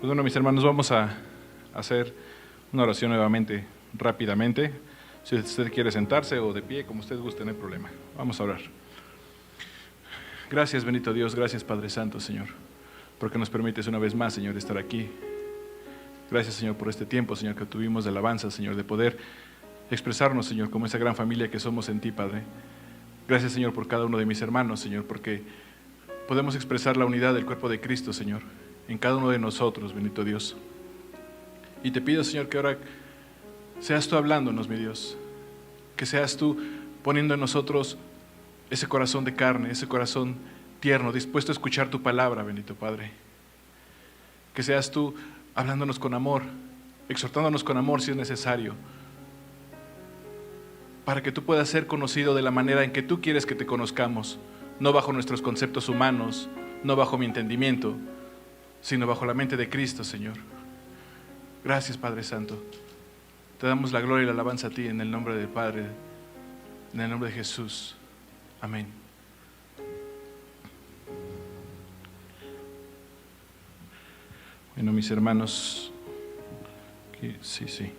Pues bueno, mis hermanos, vamos a hacer una oración nuevamente, rápidamente. Si usted quiere sentarse o de pie, como usted guste, no hay problema. Vamos a orar. Gracias, bendito Dios, gracias Padre Santo, Señor, porque nos permites una vez más, Señor, estar aquí. Gracias, Señor, por este tiempo, Señor, que tuvimos de alabanza, Señor, de poder expresarnos, Señor, como esa gran familia que somos en ti, Padre. Gracias, Señor, por cada uno de mis hermanos, Señor, porque podemos expresar la unidad del cuerpo de Cristo, Señor, en cada uno de nosotros, bendito Dios. Y te pido, Señor, que ahora seas tú hablándonos, mi Dios, que seas tú poniendo en nosotros ese corazón de carne, ese corazón tierno, dispuesto a escuchar tu palabra, bendito Padre. Que seas tú hablándonos con amor, exhortándonos con amor si es necesario, para que tú puedas ser conocido de la manera en que tú quieres que te conozcamos, no bajo nuestros conceptos humanos, no bajo mi entendimiento, sino bajo la mente de Cristo, Señor. Gracias, Padre Santo. Te damos la gloria y la alabanza a ti en el nombre del Padre, en el nombre de Jesús. Amén. Bueno, mis hermanos, sí.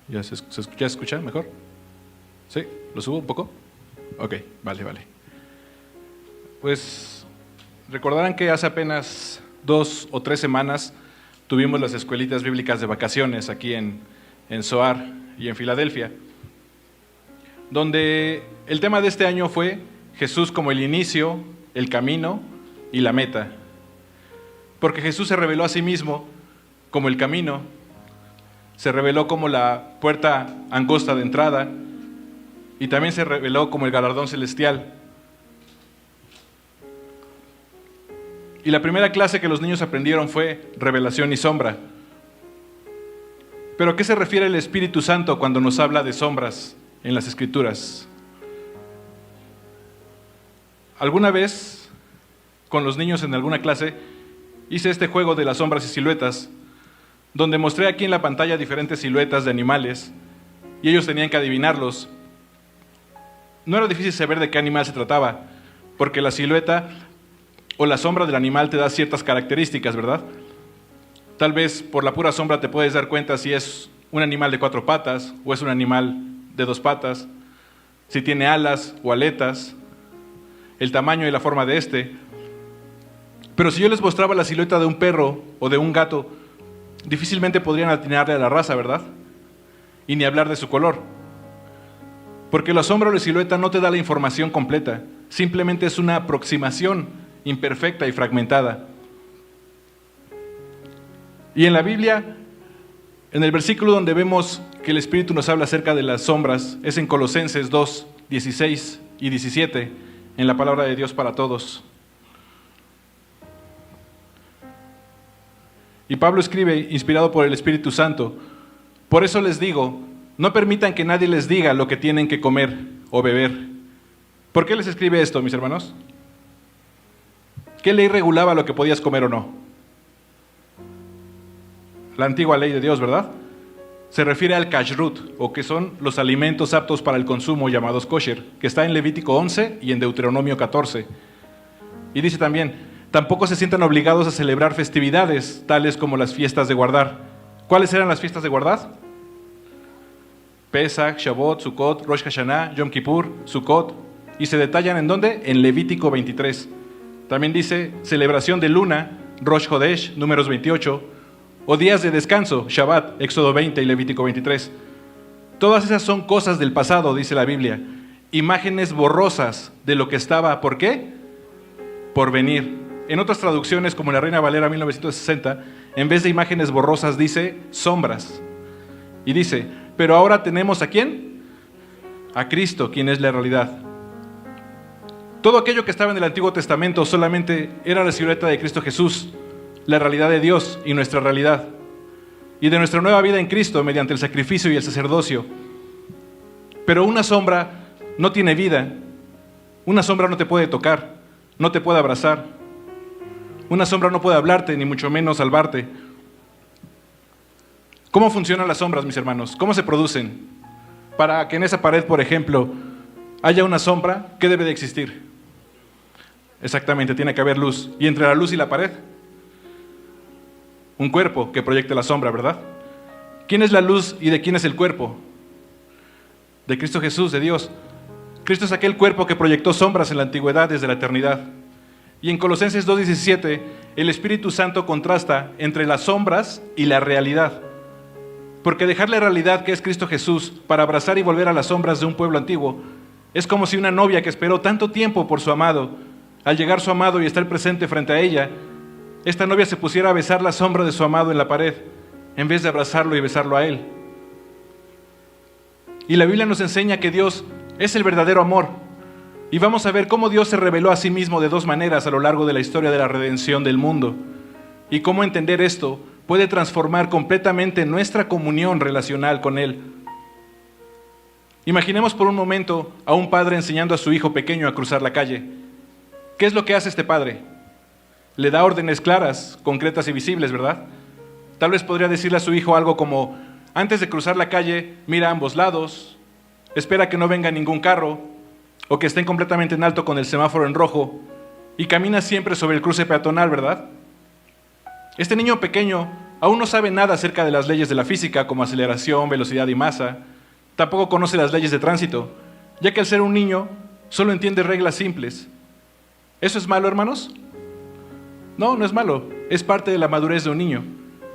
¿Ya se escucha mejor? ¿Sí? ¿Lo subo un poco? Ok, vale. Pues recordarán que hace apenas 2 o 3 semanas tuvimos las escuelitas bíblicas de vacaciones aquí en SOAR y en Filadelfia, donde el tema de este año fue Jesús como el inicio, el camino y la meta. Porque Jesús se reveló a sí mismo como el camino, se reveló como la puerta angosta de entrada y también se reveló como el galardón celestial. Y la primera clase que los niños aprendieron fue revelación y sombra. ¿Pero a qué se refiere el Espíritu Santo cuando nos habla de sombras en las Escrituras? Alguna vez, con los niños en alguna clase, hice este juego de las sombras y siluetas, donde mostré aquí en la pantalla diferentes siluetas de animales y ellos tenían que adivinarlos. No era difícil saber de qué animal se trataba, porque la silueta o la sombra del animal te da ciertas características, ¿verdad? Tal vez por la pura sombra te puedes dar cuenta si es un animal de 4 patas o es un animal de 2 patas, si tiene alas o aletas, el tamaño y la forma de este. Pero si yo les mostraba la silueta de un perro o de un gato, difícilmente podrían atinarle a la raza, ¿verdad? Y ni hablar de su color. Porque la sombra o la silueta no te da la información completa, simplemente es una aproximación imperfecta y fragmentada. Y en la Biblia, en el versículo donde vemos que el Espíritu nos habla acerca de las sombras, es en Colosenses 2, 16 y 17, en la palabra de Dios para todos. Y Pablo escribe, inspirado por el Espíritu Santo: por eso les digo, no permitan que nadie les diga lo que tienen que comer o beber. ¿Por qué les escribe esto, mis hermanos? ¿Qué ley regulaba lo que podías comer o no? La antigua ley de Dios, ¿verdad? Se refiere al kashrut, o que son los alimentos aptos para el consumo llamados kosher, que está en Levítico 11 y en Deuteronomio 14. Y dice también: tampoco se sientan obligados a celebrar festividades, tales como las fiestas de guardar. ¿Cuáles eran las fiestas de guardar? Pesach, Shavuot, Sukkot, Rosh Hashanah, Yom Kippur, Sukkot. ¿Y se detallan en dónde? En Levítico 23. También dice celebración de luna, Rosh Hodesh, Números 28, o días de descanso, Shabbat, Éxodo 20 y Levítico 23. Todas esas son cosas del pasado, dice la Biblia, imágenes borrosas de lo que estaba, ¿por qué? Por venir. En otras traducciones, como la Reina Valera 1960, en vez de imágenes borrosas dice sombras. Y dice, pero ahora tenemos ¿a quién? A Cristo, quien es la realidad. Todo aquello que estaba en el Antiguo Testamento solamente era la silueta de Cristo Jesús, la realidad de Dios y nuestra realidad, y de nuestra nueva vida en Cristo mediante el sacrificio y el sacerdocio. Pero una sombra no tiene vida, una sombra no te puede tocar, no te puede abrazar, una sombra no puede hablarte, ni mucho menos salvarte. ¿Cómo funcionan las sombras, mis hermanos? ¿Cómo se producen? Para que en esa pared, por ejemplo, haya una sombra, ¿qué debe de existir? Exactamente, tiene que haber luz. ¿Y entre la luz y la pared? un cuerpo que proyecte la sombra, ¿verdad? ¿Quién es la luz y de quién es el cuerpo? De Cristo Jesús, de Dios. Cristo es aquel cuerpo que proyectó sombras en la antigüedad desde la eternidad. Y en Colosenses 2:17, el Espíritu Santo contrasta entre las sombras y la realidad. Porque dejar la realidad que es Cristo Jesús para abrazar y volver a las sombras de un pueblo antiguo es como si una novia que esperó tanto tiempo por su amado, al llegar su amado y estar presente frente a ella, esta novia se pusiera a besar la sombra de su amado en la pared, en vez de abrazarlo y besarlo a él. Y la Biblia nos enseña que Dios es el verdadero amor. Y vamos a ver cómo Dios se reveló a sí mismo de dos maneras a lo largo de la historia de la redención del mundo. Y cómo entender esto puede transformar completamente nuestra comunión relacional con Él. Imaginemos por un momento a un padre enseñando a su hijo pequeño a cruzar la calle. ¿Qué es lo que hace este padre? Le da órdenes claras, concretas y visibles, ¿verdad? Tal vez podría decirle a su hijo algo como: antes de cruzar la calle, mira a ambos lados, espera que no venga ningún carro, o que estén completamente en alto con el semáforo en rojo, y camina siempre sobre el cruce peatonal, ¿verdad? Este niño pequeño aún no sabe nada acerca de las leyes de la física, como aceleración, velocidad y masa. Tampoco conoce las leyes de tránsito, ya que al ser un niño solo entiende reglas simples. ¿Eso es malo, hermanos? No, no es malo, es parte de la madurez de un niño.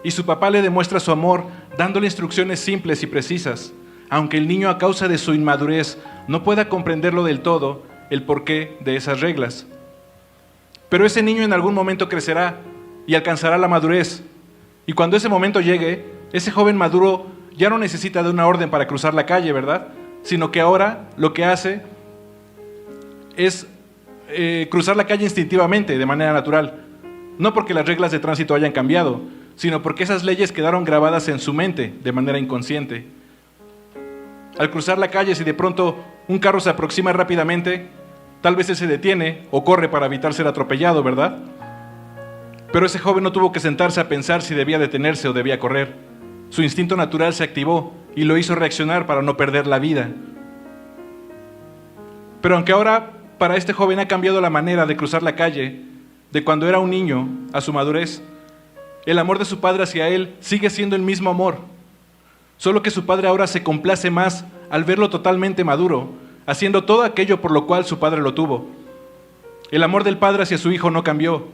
Y su papá le demuestra su amor dándole instrucciones simples y precisas, aunque el niño, a causa de su inmadurez, no pueda comprenderlo del todo, el porqué de esas reglas. Pero ese niño en algún momento crecerá y alcanzará la madurez. Y cuando ese momento llegue, ese joven maduro ya no necesita de una orden para cruzar la calle, ¿verdad? Sino que ahora lo que hace es cruzar la calle instintivamente, de manera natural. No porque las reglas de tránsito hayan cambiado, sino porque esas leyes quedaron grabadas en su mente de manera inconsciente. Al cruzar la calle, si de pronto un carro se aproxima rápidamente, tal vez él se detiene o corre para evitar ser atropellado, ¿verdad? Pero ese joven no tuvo que sentarse a pensar si debía detenerse o debía correr. Su instinto natural se activó y lo hizo reaccionar para no perder la vida. Pero aunque ahora para este joven ha cambiado la manera de cruzar la calle, de cuando era un niño a su madurez, el amor de su padre hacia él sigue siendo el mismo amor. Solo que su padre ahora se complace más al verlo totalmente maduro, haciendo todo aquello por lo cual su padre lo tuvo. El amor del padre hacia su hijo no cambió,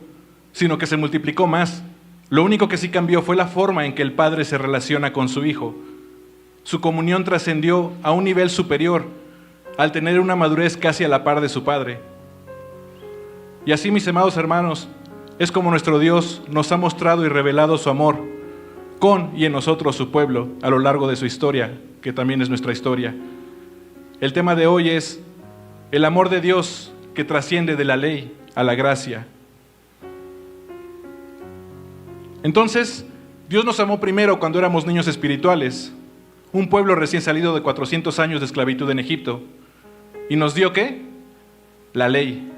sino que se multiplicó más. Lo único que sí cambió fue la forma en que el padre se relaciona con su hijo. Su comunión trascendió a un nivel superior, al tener una madurez casi a la par de su padre. Y así, mis amados hermanos, es como nuestro Dios nos ha mostrado y revelado su amor con y en nosotros, su pueblo, a lo largo de su historia, que también es nuestra historia. El tema de hoy es el amor de Dios que trasciende de la ley a la gracia. Entonces, Dios nos amó primero cuando éramos niños espirituales, un pueblo recién salido de 400 años de esclavitud en Egipto. ¿Y nos dio qué? La ley.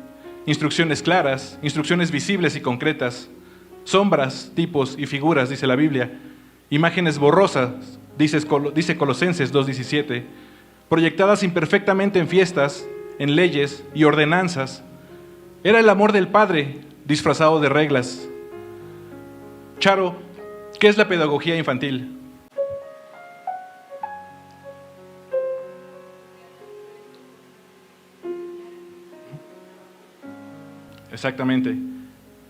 Instrucciones claras, instrucciones visibles y concretas, sombras, tipos y figuras, dice la Biblia, imágenes borrosas, dice Colosenses 2:17, proyectadas imperfectamente en fiestas, en leyes y ordenanzas. Era el amor del Padre disfrazado de reglas. Charo, ¿qué es la pedagogía infantil? Exactamente.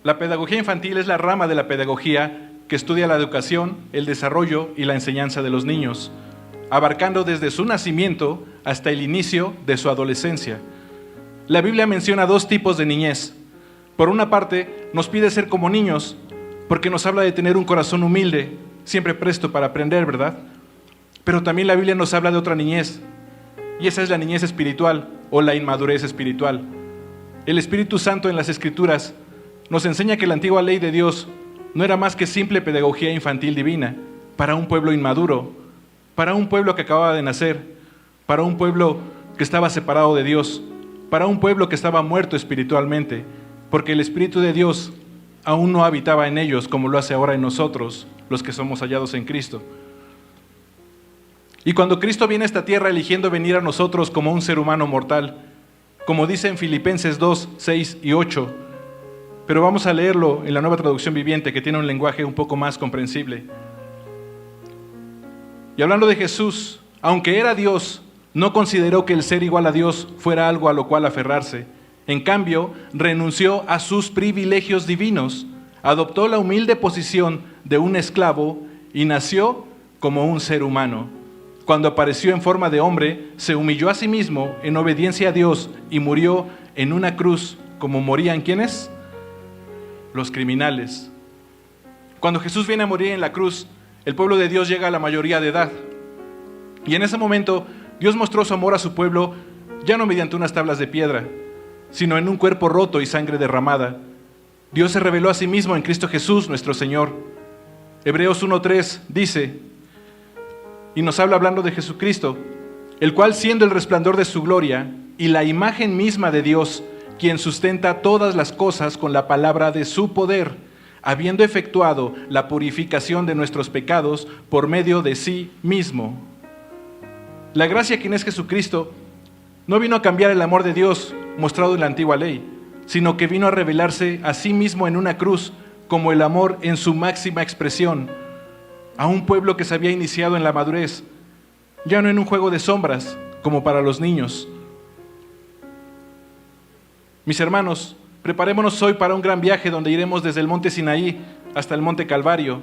La pedagogía infantil es la rama de la pedagogía que estudia la educación, el desarrollo y la enseñanza de los niños, abarcando desde su nacimiento hasta el inicio de su adolescencia. La Biblia menciona dos tipos de niñez. Por una parte, nos pide ser como niños, porque nos habla de tener un corazón humilde, siempre presto para aprender, ¿verdad? Pero también la Biblia nos habla de otra niñez, y esa es la niñez espiritual o la inmadurez espiritual. El Espíritu Santo en las Escrituras nos enseña que la antigua ley de Dios no era más que simple pedagogía infantil divina para un pueblo inmaduro, para un pueblo que acababa de nacer, para un pueblo que estaba separado de Dios, para un pueblo que estaba muerto espiritualmente, porque el Espíritu de Dios aún no habitaba en ellos como lo hace ahora en nosotros, los que somos hallados en Cristo. Y cuando Cristo viene a esta tierra eligiendo venir a nosotros como un ser humano mortal, como dice en Filipenses 2, 6 y 8, pero vamos a leerlo en la Nueva Traducción Viviente, que tiene un lenguaje un poco más comprensible. Y hablando de Jesús, aunque era Dios, no consideró que el ser igual a Dios fuera algo a lo cual aferrarse. En cambio, renunció a sus privilegios divinos, adoptó la humilde posición de un esclavo y nació como un ser humano. Cuando apareció en forma de hombre, se humilló a sí mismo en obediencia a Dios y murió en una cruz como morían ¿quiénes? Los criminales. Cuando Jesús viene a morir en la cruz, el pueblo de Dios llega a la mayoría de edad. Y en ese momento, Dios mostró su amor a su pueblo ya no mediante unas tablas de piedra, sino en un cuerpo roto y sangre derramada. Dios se reveló a sí mismo en Cristo Jesús, nuestro Señor. Hebreos 1:3 dice, y nos habla hablando de Jesucristo, el cual siendo el resplandor de su gloria y la imagen misma de Dios, quien sustenta todas las cosas con la palabra de su poder, habiendo efectuado la purificación de nuestros pecados por medio de sí mismo. La gracia, quien es Jesucristo, no vino a cambiar el amor de Dios mostrado en la antigua ley, sino que vino a revelarse a sí mismo en una cruz como el amor en su máxima expresión, a un pueblo que se había iniciado en la madurez, ya no en un juego de sombras como para los niños. Mis hermanos, preparémonos hoy para un gran viaje donde iremos desde el monte Sinaí hasta el monte Calvario,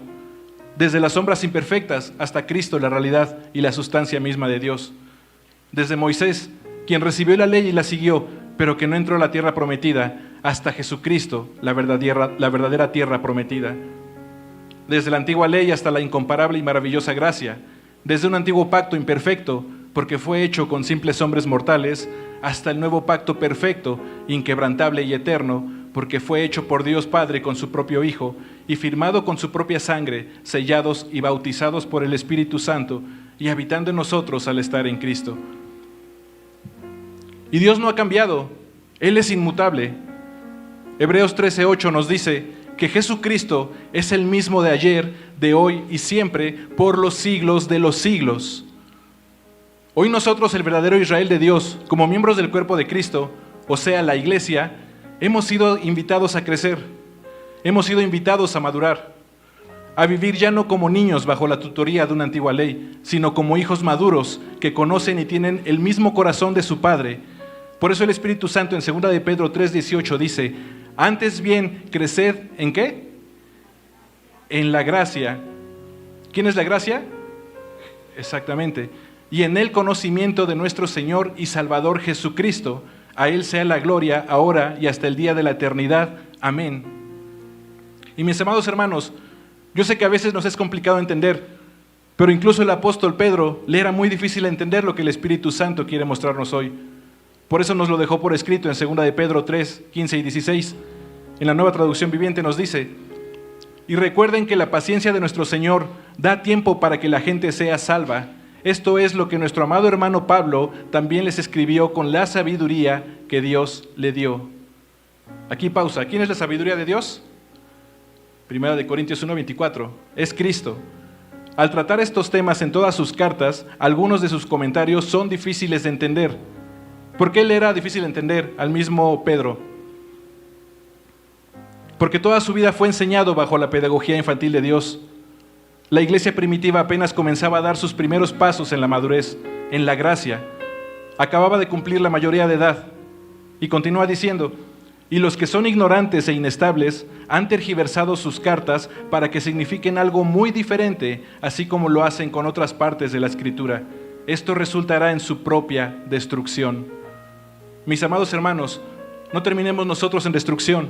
desde las sombras imperfectas hasta Cristo, la realidad y la sustancia misma de Dios. Desde Moisés, quien recibió la ley y la siguió, pero que no entró a la tierra prometida, hasta Jesucristo, la verdadera tierra prometida. Desde la antigua ley hasta la incomparable y maravillosa gracia, desde un antiguo pacto imperfecto, porque fue hecho con simples hombres mortales, hasta el nuevo pacto perfecto, inquebrantable y eterno, porque fue hecho por Dios Padre con su propio Hijo, y firmado con su propia sangre, sellados y bautizados por el Espíritu Santo, y habitando en nosotros al estar en Cristo. Y Dios no ha cambiado, Él es inmutable. Hebreos 13:8 nos dice que Jesucristo es el mismo de ayer, de hoy y siempre, por los siglos de los siglos. Hoy nosotros, el verdadero Israel de Dios, como miembros del cuerpo de Cristo, o sea, la iglesia, hemos sido invitados a crecer, hemos sido invitados a madurar, a vivir ya no como niños bajo la tutoría de una antigua ley, sino como hijos maduros que conocen y tienen el mismo corazón de su Padre. Por eso el Espíritu Santo en 2 de Pedro 3:18 dice, antes bien, creced, ¿en qué? En la gracia. ¿Quién es la gracia? Exactamente. Y en el conocimiento de nuestro Señor y Salvador Jesucristo. A Él sea la gloria, ahora y hasta el día de la eternidad. Amén. Y mis amados hermanos, yo sé que a veces nos es complicado entender, pero incluso el apóstol Pedro le era muy difícil entender lo que el Espíritu Santo quiere mostrarnos hoy. Por eso nos lo dejó por escrito en 2 de Pedro 3, 15 y 16. En la Nueva Traducción Viviente nos dice, y recuerden que la paciencia de nuestro Señor da tiempo para que la gente sea salva. Esto es lo que nuestro amado hermano Pablo también les escribió con la sabiduría que Dios le dio. Aquí pausa. ¿Quién es la sabiduría de Dios? 1 Corintios 1:24. Es Cristo. Al tratar estos temas en todas sus cartas, algunos de sus comentarios son difíciles de entender. ¿Por qué le era difícil entender al mismo Pedro? Porque toda su vida fue enseñado bajo la pedagogía infantil de Dios. La iglesia primitiva apenas comenzaba a dar sus primeros pasos en la madurez, en la gracia. Acababa de cumplir la mayoría de edad. Y continúa diciendo, y los que son ignorantes e inestables han tergiversado sus cartas para que signifiquen algo muy diferente, así como lo hacen con otras partes de la Escritura. Esto resultará en su propia destrucción. Mis amados hermanos, no terminemos nosotros en destrucción.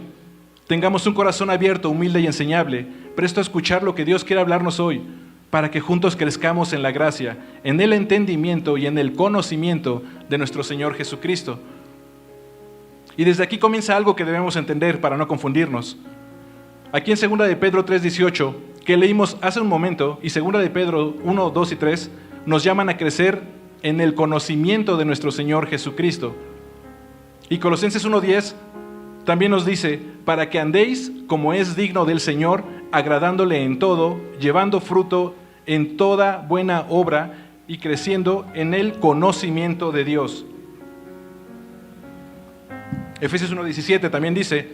Tengamos un corazón abierto, humilde y enseñable, presto a escuchar lo que Dios quiere hablarnos hoy, para que juntos crezcamos en la gracia, en el entendimiento y en el conocimiento de nuestro Señor Jesucristo. Y desde aquí comienza algo que debemos entender para no confundirnos. Aquí en 2 de Pedro 3:18, que leímos hace un momento, y 2 de Pedro 1, 2 y 3, nos llaman a crecer en el conocimiento de nuestro Señor Jesucristo. Y Colosenses 1:10 también nos dice, para que andéis como es digno del Señor, agradándole en todo, llevando fruto en toda buena obra y creciendo en el conocimiento de Dios. Efesios 1:17 también dice,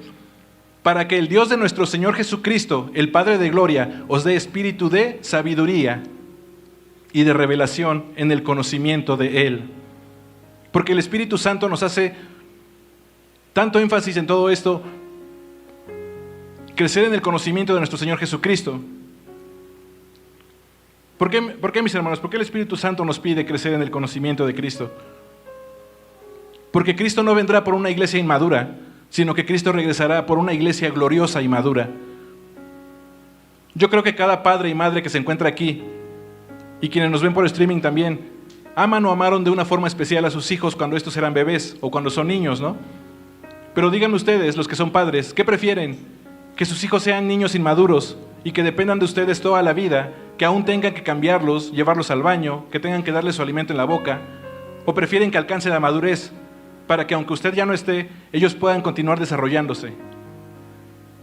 para que el Dios de nuestro Señor Jesucristo, el Padre de gloria, os dé espíritu de sabiduría y de revelación en el conocimiento de Él. Porque el Espíritu Santo nos hace tanto énfasis en todo esto, crecer en el conocimiento de nuestro Señor Jesucristo. ¿Por qué, mis hermanos? ¿Por qué el Espíritu Santo nos pide crecer en el conocimiento de Cristo? Porque Cristo no vendrá por una iglesia inmadura, sino que Cristo regresará por una iglesia gloriosa y madura. Yo creo que cada padre y madre que se encuentra aquí, y quienes nos ven por streaming también, aman o amaron de una forma especial a sus hijos cuando estos eran bebés o cuando son niños, ¿no? Pero díganme ustedes, los que son padres, ¿qué prefieren? ¿Que sus hijos sean niños inmaduros y que dependan de ustedes toda la vida, que aún tengan que cambiarlos, llevarlos al baño, que tengan que darles su alimento en la boca? ¿O prefieren que alcance la madurez para que aunque usted ya no esté, ellos puedan continuar desarrollándose?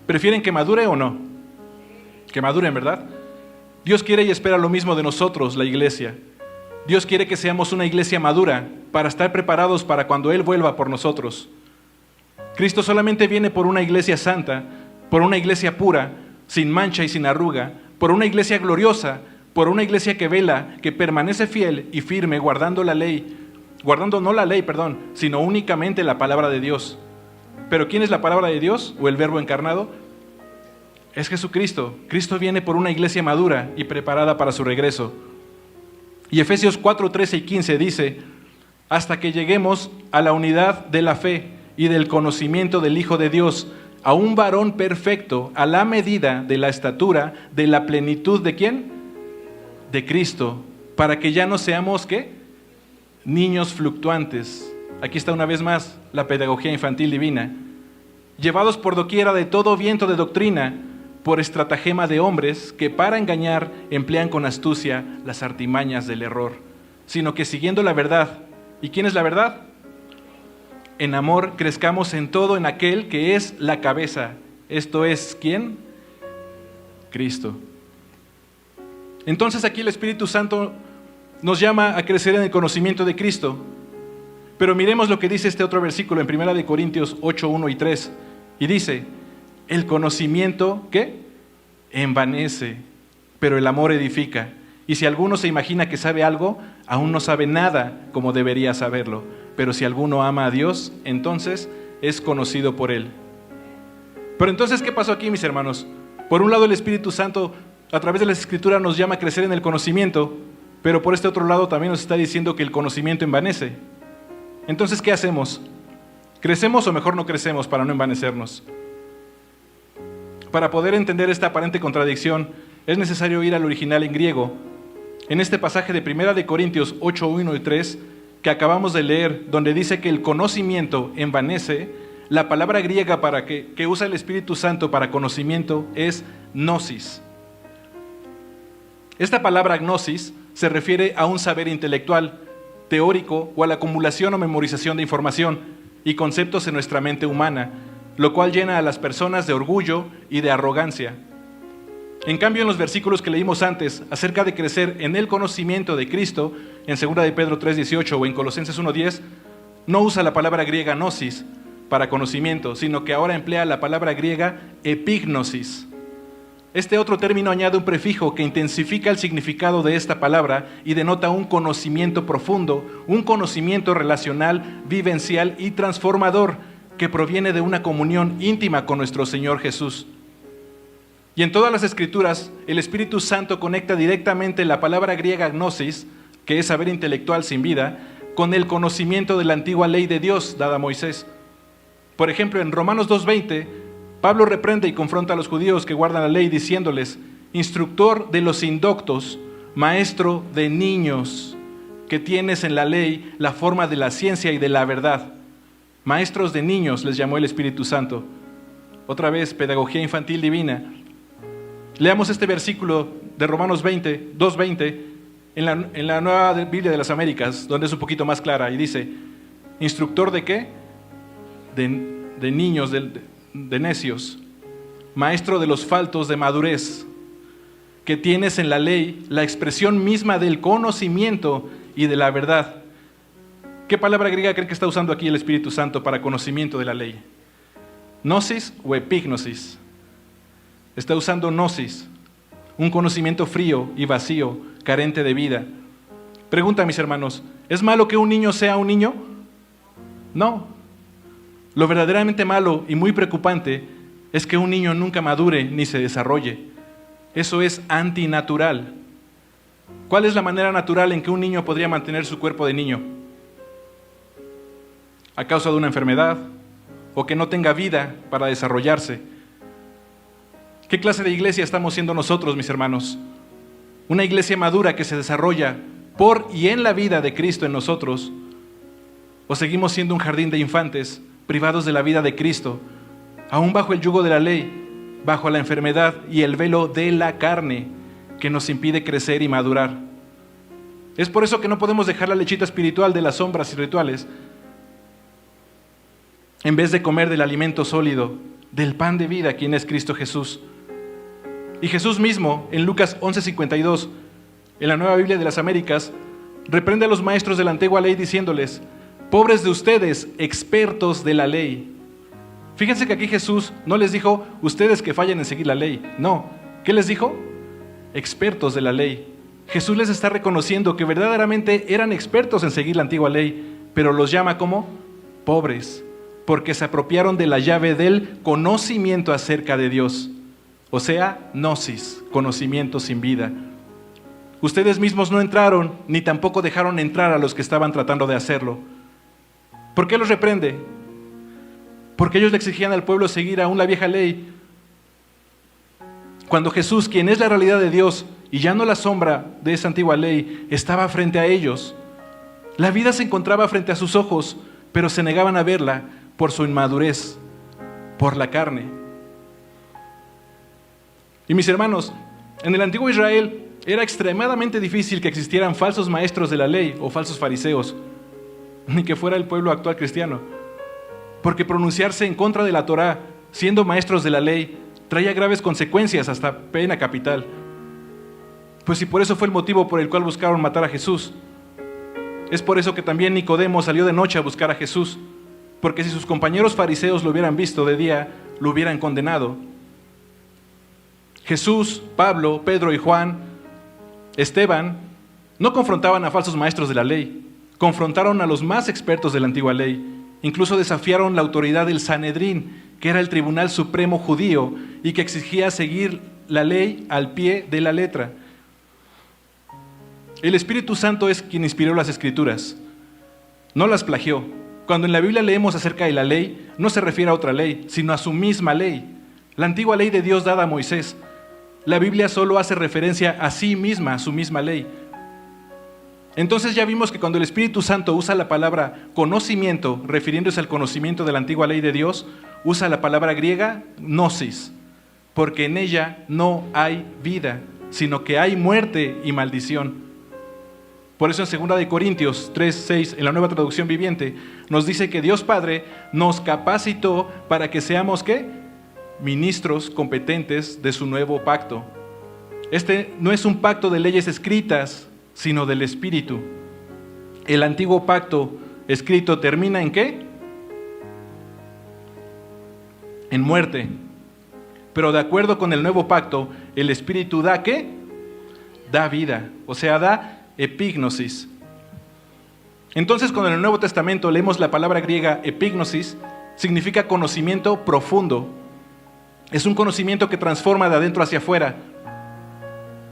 ¿Prefieren que madure o no? Que maduren, ¿verdad? Dios quiere y espera lo mismo de nosotros, la iglesia. Dios quiere que seamos una iglesia madura para estar preparados para cuando Él vuelva por nosotros. Cristo solamente viene por una iglesia santa, por una iglesia pura, sin mancha y sin arruga, por una iglesia gloriosa, por una iglesia que vela, que permanece fiel y firme guardando la ley, guardando no la ley, sino únicamente la palabra de Dios. ¿Pero quién es la palabra de Dios o el Verbo encarnado? Es Jesucristo. Cristo viene por una iglesia madura y preparada para su regreso. Y Efesios 4, 13 y 15 dice, hasta que lleguemos a la unidad de la fe y del conocimiento del Hijo de Dios, a un varón perfecto, a la medida de la estatura, de la plenitud ¿de quién? De Cristo, para que ya no seamos, ¿qué? Niños fluctuantes. Aquí está una vez más la pedagogía infantil divina. Llevados por doquiera de todo viento de doctrina, por estratagema de hombres que para engañar emplean con astucia las artimañas del error, sino que siguiendo la verdad. ¿Y quién es la verdad? En amor crezcamos en todo en aquel que es la cabeza. Esto es, ¿quién? Cristo. Entonces aquí el Espíritu Santo nos llama a crecer en el conocimiento de Cristo. Pero miremos lo que dice este otro versículo en 1 Corintios 8, 1 y 3. Y dice, el conocimiento, ¿qué? Envanece, pero el amor edifica. Y si alguno se imagina que sabe algo, aún no sabe nada como debería saberlo. Pero si alguno ama a Dios, entonces es conocido por Él. Pero entonces, ¿qué pasó aquí, mis hermanos? Por un lado, el Espíritu Santo, a través de las Escrituras, nos llama a crecer en el conocimiento, pero por este otro lado también nos está diciendo que el conocimiento envanece. Entonces, ¿qué hacemos? ¿Crecemos o mejor no crecemos para no envanecernos? Para poder entender esta aparente contradicción, es necesario ir al original en griego. En este pasaje de 1 Corintios 8, 1 y 3, que acabamos de leer, donde dice que el conocimiento envanece, la palabra griega que usa el Espíritu Santo para conocimiento es gnosis. Esta palabra gnosis se refiere a un saber intelectual, teórico o a la acumulación o memorización de información y conceptos en nuestra mente humana, lo cual llena a las personas de orgullo y de arrogancia. En cambio, en los versículos que leímos antes acerca de crecer en el conocimiento de Cristo, en 2 de Pedro 3:18 o en Colosenses 1:10, no usa la palabra griega gnosis para conocimiento, sino que ahora emplea la palabra griega epignosis. Este otro término añade un prefijo que intensifica el significado de esta palabra y denota un conocimiento profundo, un conocimiento relacional, vivencial y transformador que proviene de una comunión íntima con nuestro Señor Jesús. Y en todas las Escrituras, el Espíritu Santo conecta directamente la palabra griega gnosis, que es saber intelectual sin vida, con el conocimiento de la antigua ley de Dios dada a Moisés. Por ejemplo, en Romanos 2:20, Pablo reprende y confronta a los judíos que guardan la ley diciéndoles, instructor de los indoctos, maestro de niños, que tienes en la ley la forma de la ciencia y de la verdad. Maestros de niños les llamó el Espíritu Santo. Otra vez, pedagogía infantil divina. Leamos este versículo de Romanos 2:20 en la Nueva Biblia de las Américas, donde es un poquito más clara, y dice, ¿instructor de qué? De niños, de necios, maestro de los faltos de madurez, que tienes en la ley la expresión misma del conocimiento y de la verdad. ¿Qué palabra griega creen que está usando aquí el Espíritu Santo para conocimiento de la ley? ¿Gnosis o epignosis? Está usando gnosis, un conocimiento frío y vacío, carente de vida. Pregunta, mis hermanos, ¿es malo que un niño sea un niño? No. Lo verdaderamente malo y muy preocupante es que un niño nunca madure ni se desarrolle. Eso es antinatural. ¿Cuál es la manera natural en que un niño podría mantener su cuerpo de niño? ¿A causa de una enfermedad? ¿O que no tenga vida para desarrollarse? ¿Qué clase de iglesia estamos siendo nosotros, mis hermanos? ¿Una iglesia madura que se desarrolla por y en la vida de Cristo en nosotros? ¿O seguimos siendo un jardín de infantes, privados de la vida de Cristo, aún bajo el yugo de la ley, bajo la enfermedad y el velo de la carne que nos impide crecer y madurar? Es por eso que no podemos dejar la lechita espiritual de las sombras y rituales, en vez de comer del alimento sólido, del pan de vida, quien es Cristo Jesús. Y Jesús mismo, en Lucas 11:52, en la Nueva Biblia de las Américas, reprende a los maestros de la antigua ley diciéndoles: pobres de ustedes, expertos de la ley. Fíjense que aquí Jesús no les dijo, ustedes que fallan en seguir la ley. No, ¿qué les dijo? Expertos de la ley. Jesús les está reconociendo que verdaderamente eran expertos en seguir la antigua ley, pero los llama como pobres, porque se apropiaron de la llave del conocimiento acerca de Dios. O sea, gnosis, conocimiento sin vida. Ustedes mismos no entraron, ni tampoco dejaron entrar a los que estaban tratando de hacerlo. ¿Por qué los reprende? Porque ellos le exigían al pueblo seguir aún la vieja ley. Cuando Jesús, quien es la realidad de Dios, y ya no la sombra de esa antigua ley, estaba frente a ellos, la vida se encontraba frente a sus ojos, pero se negaban a verla por su inmadurez, por la carne. Y mis hermanos, en el antiguo Israel era extremadamente difícil que existieran falsos maestros de la ley o falsos fariseos, ni que fuera el pueblo actual cristiano, porque pronunciarse en contra de la Torá, siendo maestros de la ley, traía graves consecuencias, hasta pena capital. Pues si por eso fue el motivo por el cual buscaron matar a Jesús, es por eso que también Nicodemo salió de noche a buscar a Jesús, porque si sus compañeros fariseos lo hubieran visto de día, lo hubieran condenado. Jesús, Pablo, Pedro y Juan, Esteban, no confrontaban a falsos maestros de la ley, confrontaron a los más expertos de la antigua ley, incluso desafiaron la autoridad del Sanedrín, que era el tribunal supremo judío y que exigía seguir la ley al pie de la letra. El Espíritu Santo es quien inspiró las Escrituras, no las plagió. Cuando en la Biblia leemos acerca de la ley, no se refiere a otra ley, sino a su misma ley, la antigua ley de Dios dada a Moisés. La Biblia solo hace referencia a sí misma, a su misma ley. Entonces ya vimos que cuando el Espíritu Santo usa la palabra conocimiento, refiriéndose al conocimiento de la antigua ley de Dios, usa la palabra griega gnosis, porque en ella no hay vida, sino que hay muerte y maldición. Por eso en 2 Corintios 3:6, en la Nueva Traducción Viviente, nos dice que Dios Padre nos capacitó para que seamos, ¿qué? Ministros competentes de su nuevo pacto. Este no es un pacto de leyes escritas, sino del Espíritu. El antiguo pacto escrito termina ¿en qué? En muerte. Pero de acuerdo con el nuevo pacto, el Espíritu da ¿qué? Da vida, o sea, da epignosis. Entonces, cuando en el Nuevo Testamento leemos la palabra griega epignosis, significa conocimiento profundo. Es un conocimiento que transforma de adentro hacia afuera.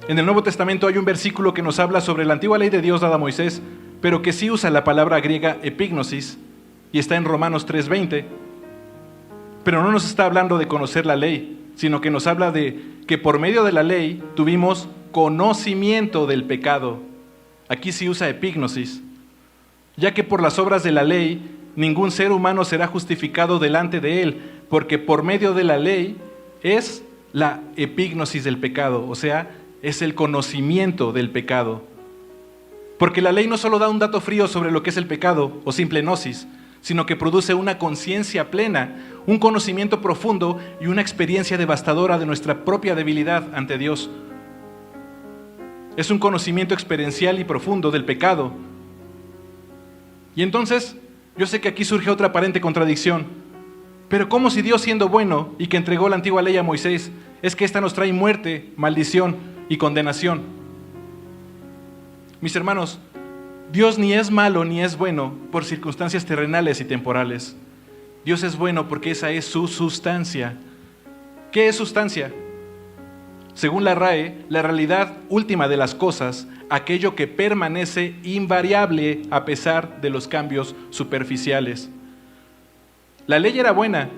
En el Nuevo Testamento hay un versículo que nos habla sobre la antigua ley de Dios dada a Moisés, pero que sí usa la palabra griega epignosis, y está en Romanos 3:20. Pero no nos está hablando de conocer la ley, sino que nos habla de que por medio de la ley tuvimos conocimiento del pecado. Aquí sí usa epignosis, ya que por las obras de la ley ningún ser humano será justificado delante de él, porque por medio de la ley es la epignosis del pecado, o sea, es el conocimiento del pecado. Porque la ley no solo da un dato frío sobre lo que es el pecado o simple gnosis, sino que produce una conciencia plena, un conocimiento profundo y una experiencia devastadora de nuestra propia debilidad ante Dios. Es un conocimiento experiencial y profundo del pecado. Y entonces, yo sé que aquí surge otra aparente contradicción. Pero ¿cómo si Dios, siendo bueno y que entregó la antigua ley a Moisés, es que esta nos trae muerte, maldición y condenación? Mis hermanos, Dios ni es malo ni es bueno por circunstancias terrenales y temporales. Dios es bueno porque esa es su sustancia. ¿Qué es sustancia? Según la RAE, la realidad última de las cosas, aquello que permanece invariable a pesar de los cambios superficiales. La ley era buena,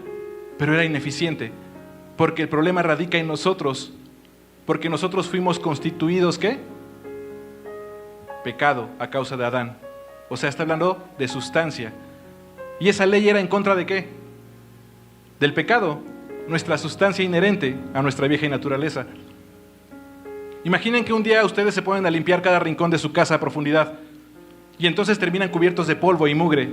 pero era ineficiente, porque el problema radica en nosotros, porque nosotros fuimos constituidos, ¿qué? Pecado a causa de Adán. O sea, está hablando de sustancia. ¿Y esa ley era en contra de qué? Del pecado, nuestra sustancia inherente a nuestra vieja naturaleza. Imaginen que un día ustedes se ponen a limpiar cada rincón de su casa a profundidad y entonces terminan cubiertos de polvo y mugre.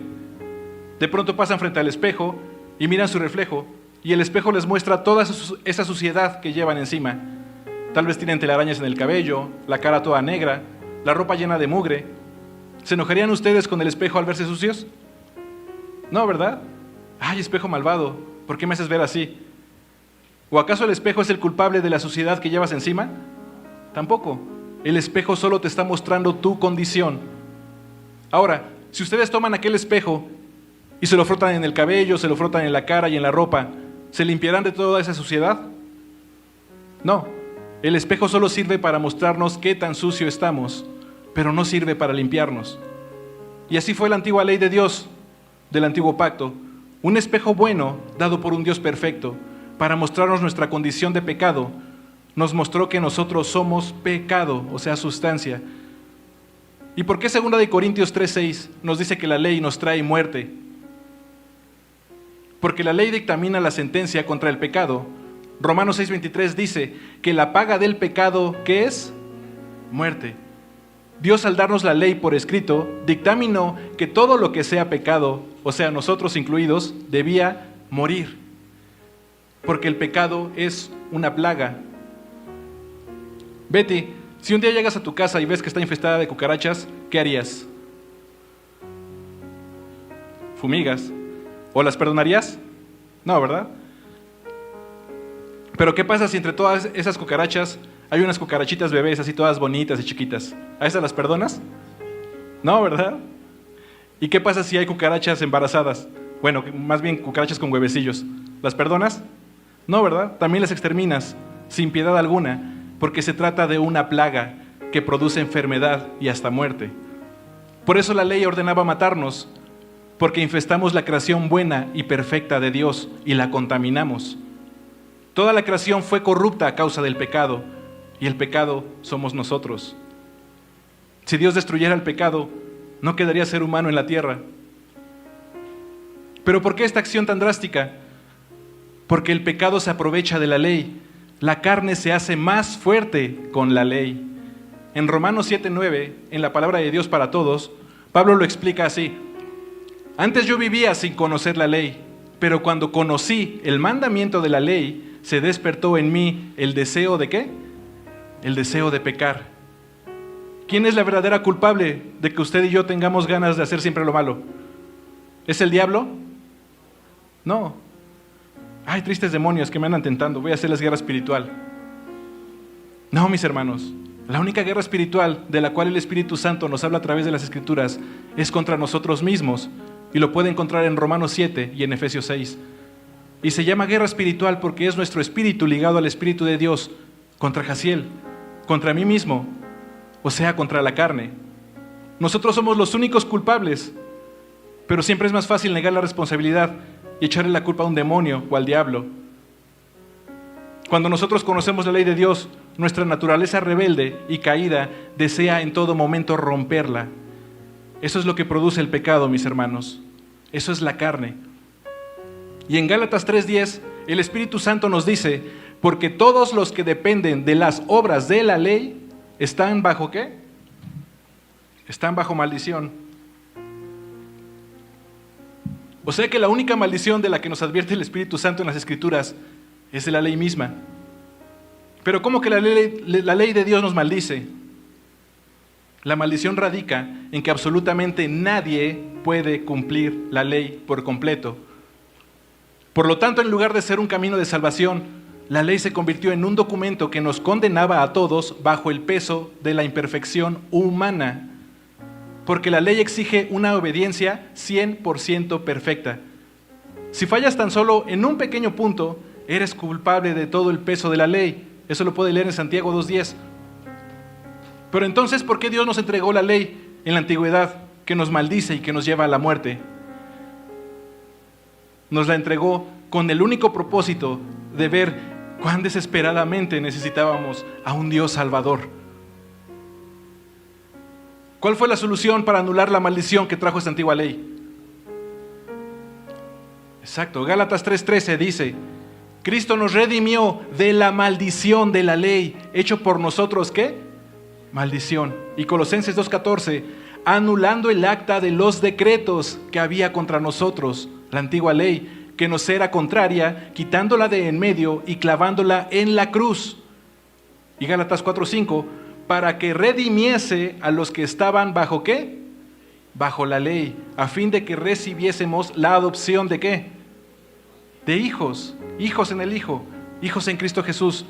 De pronto pasan frente al espejo y miran su reflejo y el espejo les muestra toda esa suciedad que llevan encima. Tal vez tienen telarañas en el cabello, la cara toda negra, la ropa llena de mugre. ¿Se enojarían ustedes con el espejo al verse sucios? No, ¿verdad? ¡Ay, espejo malvado! ¿Por qué me haces ver así? ¿O acaso el espejo es el culpable de la suciedad que llevas encima? Tampoco. El espejo solo te está mostrando tu condición. Ahora, si ustedes toman aquel espejo y se lo frotan en el cabello, se lo frotan en la cara y en la ropa, ¿se limpiarán de toda esa suciedad? No. El espejo solo sirve para mostrarnos qué tan sucio estamos, pero no sirve para limpiarnos. Y así fue la antigua ley de Dios, del antiguo pacto, un espejo bueno dado por un Dios perfecto para mostrarnos nuestra condición de pecado. Nos mostró que nosotros somos pecado, o sea, sustancia. ¿Y por qué 2 de Corintios 3:6 nos dice que la ley nos trae muerte? Porque la ley dictamina la sentencia contra el pecado. Romanos 6:23 dice que la paga del pecado, ¿qué es? Muerte. Dios, al darnos la ley por escrito, dictaminó que todo lo que sea pecado, o sea, nosotros incluidos, debía morir. Porque el pecado es una plaga. Betty, si un día llegas a tu casa y ves que está infestada de cucarachas, ¿qué harías? ¿Fumigas? ¿O las perdonarías? No, ¿verdad? Pero ¿qué pasa si entre todas esas cucarachas hay unas cucarachitas bebés así todas bonitas y chiquitas? ¿A esas las perdonas? No, ¿verdad? ¿Y qué pasa si hay cucarachas embarazadas? Bueno, más bien cucarachas con huevecillos. ¿Las perdonas? No, ¿verdad? También las exterminas, sin piedad alguna, porque se trata de una plaga que produce enfermedad y hasta muerte. Por eso la ley ordenaba matarnos, porque infestamos la creación buena y perfecta de Dios y la contaminamos. Toda la creación fue corrupta a causa del pecado, y el pecado somos nosotros. Si Dios destruyera el pecado, no quedaría ser humano en la tierra. ¿Pero por qué esta acción tan drástica? Porque el pecado se aprovecha de la ley. La carne se hace más fuerte con la ley. En Romanos 7:9, en la palabra de Dios para todos, Pablo lo explica así: antes yo vivía sin conocer la ley, pero cuando conocí el mandamiento de la ley, se despertó en mí el deseo ¿de qué? El deseo de pecar. ¿Quién es la verdadera culpable de que usted y yo tengamos ganas de hacer siempre lo malo? ¿Es el diablo? No. Ay, tristes demonios que me andan tentando, voy a hacerles guerra espiritual. No, mis hermanos, la única guerra espiritual de la cual el Espíritu Santo nos habla a través de las Escrituras es contra nosotros mismos, y lo puede encontrar en Romanos 7 y en Efesios 6. Y se llama guerra espiritual porque es nuestro espíritu ligado al Espíritu de Dios contra Jaciel, contra mí mismo, o sea, contra la carne. Nosotros somos los únicos culpables, pero siempre es más fácil negar la responsabilidad y echarle la culpa a un demonio o al diablo. Cuando nosotros conocemos la ley de Dios, nuestra naturaleza rebelde y caída desea en todo momento romperla. Eso es lo que produce el pecado, mis hermanos. Eso es la carne. Y en Gálatas 3:10, el Espíritu Santo nos dice: porque todos los que dependen de las obras de la ley están bajo ¿qué? Están bajo maldición. O sea que la única maldición de la que nos advierte el Espíritu Santo en las Escrituras es de la ley misma. Pero ¿cómo que la ley de Dios nos maldice? La maldición radica en que absolutamente nadie puede cumplir la ley por completo. Por lo tanto, en lugar de ser un camino de salvación, la ley se convirtió en un documento que nos condenaba a todos bajo el peso de la imperfección humana, porque la ley exige una obediencia 100% perfecta. Si fallas tan solo en un pequeño punto, eres culpable de todo el peso de la ley. Eso lo puede leer en Santiago 2:10. Pero entonces, ¿por qué Dios nos entregó la ley en la antigüedad que nos maldice y que nos lleva a la muerte? Nos la entregó con el único propósito de ver cuán desesperadamente necesitábamos a un Dios salvador. ¿Cuál fue la solución para anular la maldición que trajo esta antigua ley? Exacto, Gálatas 3:13 dice: Cristo nos redimió de la maldición de la ley, hecho por nosotros, ¿qué? Maldición. Y Colosenses 2:14, anulando el acta de los decretos que había contra nosotros, la antigua ley, que nos era contraria, quitándola de en medio y clavándola en la cruz. Y Gálatas 4:5, para que redimiese a los que estaban bajo ¿qué? Bajo la ley, a fin de que recibiésemos la adopción de ¿qué? De hijos, hijos en el Hijo, hijos en Cristo Jesús.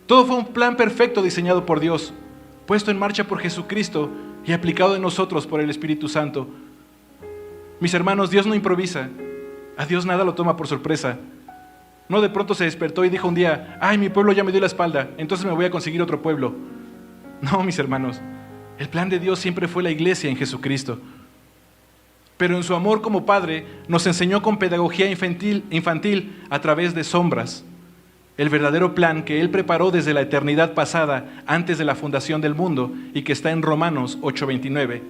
Todo fue un plan perfecto diseñado por Dios, puesto en marcha por Jesucristo y aplicado en nosotros por el Espíritu Santo. Mis hermanos, Dios no improvisa, a Dios nada lo toma por sorpresa. No de pronto se despertó y dijo un día: ay, mi pueblo ya me dio la espalda, entonces me voy a conseguir otro pueblo. No, mis hermanos, el plan de Dios siempre fue la iglesia en Jesucristo. Pero en su amor como Padre nos enseñó con pedagogía infantil a través de sombras el verdadero plan que Él preparó desde la eternidad pasada, antes de la fundación del mundo, y que está en Romanos 8:29.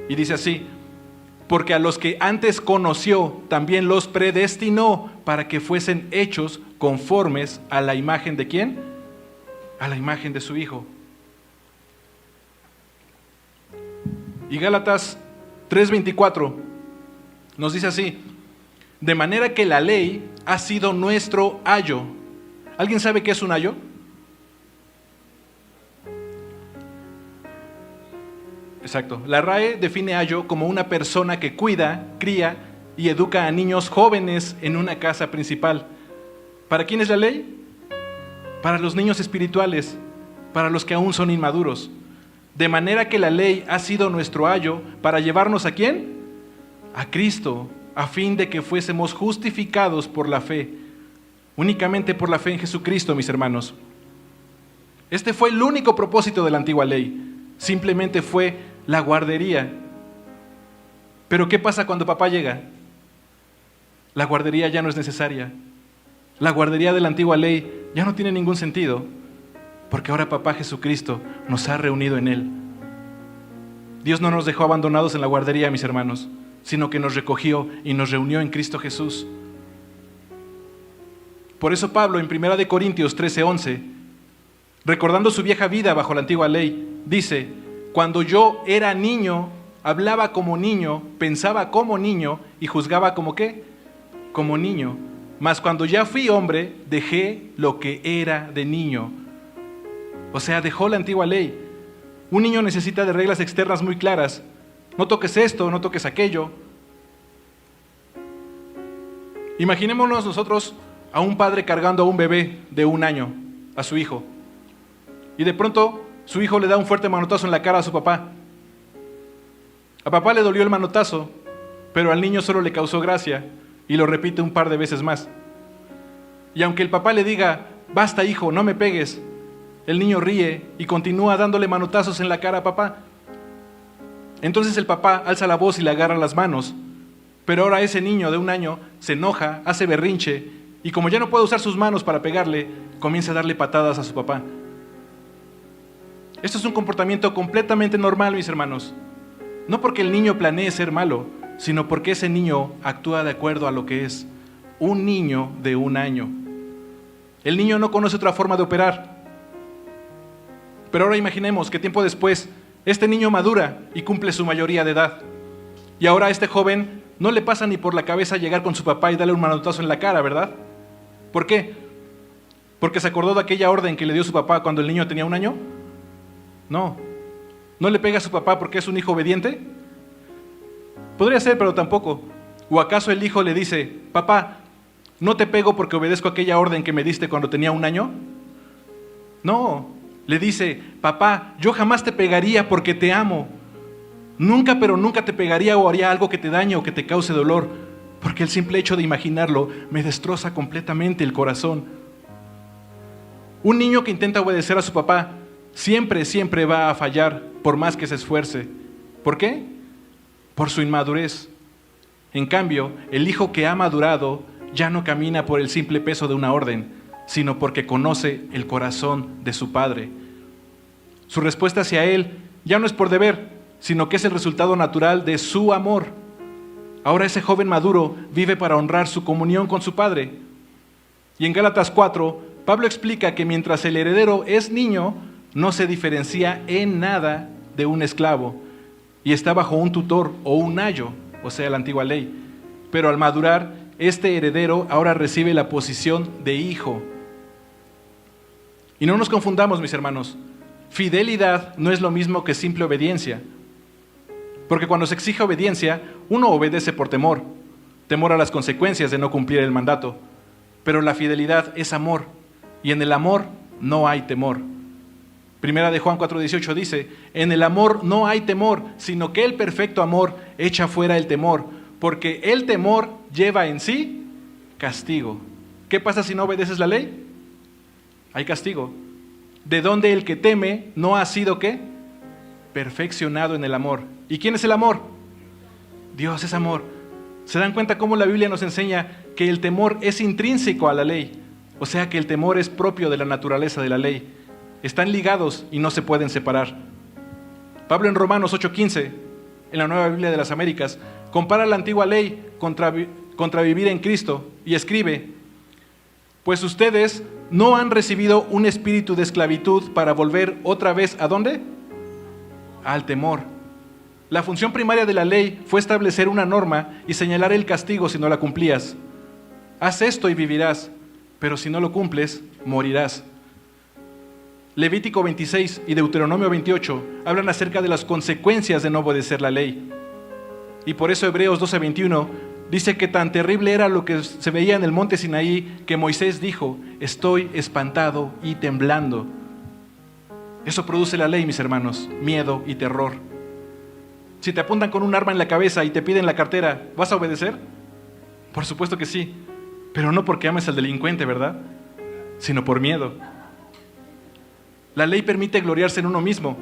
Y dice así: porque a los que antes conoció, también los predestinó para que fuesen hechos conformes a la imagen ¿de quién? A la imagen de su Hijo. Y Gálatas 3:24 nos dice así: de manera que la ley ha sido nuestro ayo. ¿Alguien sabe qué es un ayo? Exacto. La RAE define ayo como una persona que cuida, cría y educa a niños jóvenes en una casa principal. ¿Para quién es la ley? Para los niños espirituales, para los que aún son inmaduros. De manera que la ley ha sido nuestro ayo para llevarnos ¿a quién? A Cristo, a fin de que fuésemos justificados por la fe. Únicamente por la fe en Jesucristo, mis hermanos. Este fue el único propósito de la antigua ley. Simplemente fue la guardería. Pero ¿qué pasa cuando papá llega? La guardería ya no es necesaria. La guardería de la antigua ley ya no tiene ningún sentido, porque ahora papá Jesucristo nos ha reunido en Él. Dios no nos dejó abandonados en la guardería, mis hermanos, sino que nos recogió y nos reunió en Cristo Jesús. Por eso Pablo en 1 Corintios 13:11, recordando su vieja vida bajo la antigua ley, dice: cuando yo era niño, hablaba como niño, pensaba como niño y juzgaba como ¿qué? Como niño. Mas cuando ya fui hombre, dejé lo que era de niño. O sea, dejó la antigua ley. Un niño necesita de reglas externas muy claras. No toques esto, no toques aquello. Imaginémonos nosotros a un padre cargando a un bebé de 1 año, a su hijo. Y de pronto su hijo le da un fuerte manotazo en la cara a su papá. A papá le dolió el manotazo, pero al niño solo le causó gracia y lo repite un par de veces más. Y aunque el papá le diga: basta hijo, no me pegues, el niño ríe y continúa dándole manotazos en la cara a papá. Entonces el papá alza la voz y le agarra las manos, pero ahora ese niño de 1 año se enoja, hace berrinche y como ya no puede usar sus manos para pegarle, comienza a darle patadas a su papá. Esto es un comportamiento completamente normal, mis hermanos. No porque el niño planee ser malo, sino porque ese niño actúa de acuerdo a lo que es un niño de 1 año. El niño no conoce otra forma de operar. Pero ahora imaginemos que tiempo después este niño madura y cumple su mayoría de edad. Y ahora a este joven no le pasa ni por la cabeza llegar con su papá y darle un manotazo en la cara, ¿verdad? ¿Por qué? ¿Porque se acordó de aquella orden que le dio su papá cuando el niño tenía 1 año? No. ¿No le pega a su papá porque es un hijo obediente? Podría ser, pero tampoco. ¿O acaso el hijo le dice, papá, ¿no te pego porque obedezco aquella orden que me diste cuando tenía 1 año? No, le dice, papá, yo jamás te pegaría porque te amo. Nunca, pero nunca te pegaría o haría algo que te dañe o que te cause dolor, porque el simple hecho de imaginarlo me destroza completamente el corazón. Un niño que intenta obedecer a su papá siempre va a fallar por más que se esfuerce. ¿Por qué? Por su inmadurez. En cambio, el hijo que ha madurado ya no camina por el simple peso de una orden, sino porque conoce el corazón de su padre. Su respuesta hacia él ya no es por deber, sino que es el resultado natural de su amor. Ahora ese joven maduro vive para honrar su comunión con su padre. Y en Gálatas 4, Pablo explica que mientras el heredero es niño, no se diferencia en nada de un esclavo y está bajo un tutor o un ayo, o sea, la antigua ley. Pero al madurar, este heredero ahora recibe la posición de hijo. Y no nos confundamos, mis hermanos. Fidelidad no es lo mismo que simple obediencia. Porque cuando se exige obediencia, uno obedece por temor a las consecuencias de no cumplir el mandato. Pero la fidelidad es amor, y en el amor no hay temor. Primera de Juan 4:18 dice, en el amor no hay temor, sino que el perfecto amor echa fuera el temor, porque el temor lleva en sí castigo. ¿Qué pasa si no obedeces la ley? Hay castigo. De donde el que teme no ha sido, ¿qué? Perfeccionado en el amor. ¿Y quién es el amor? Dios es amor. ¿Se dan cuenta cómo la Biblia nos enseña que el temor es intrínseco a la ley? O sea que el temor es propio de la naturaleza de la ley. Están ligados y no se pueden separar. Pablo en Romanos 8:15, en la Nueva Biblia de las Américas, compara la antigua ley contra vivir en Cristo y escribe, pues ustedes no han recibido un espíritu de esclavitud para volver otra vez ¿a dónde? Al temor. La función primaria de la ley fue establecer una norma y señalar el castigo si no la cumplías. Haz esto y vivirás, pero si no lo cumples, morirás. Levítico 26 y Deuteronomio 28 hablan acerca de las consecuencias de no obedecer la ley. Y por eso Hebreos 12:21 dice que tan terrible era lo que se veía en el monte Sinaí que Moisés dijo, estoy espantado y temblando. Eso produce la ley, mis hermanos, miedo y terror. Si te apuntan con un arma en la cabeza y te piden la cartera, ¿vas a obedecer? Por supuesto que sí, pero no porque ames al delincuente, ¿verdad? Sino por miedo. La ley permite gloriarse en uno mismo.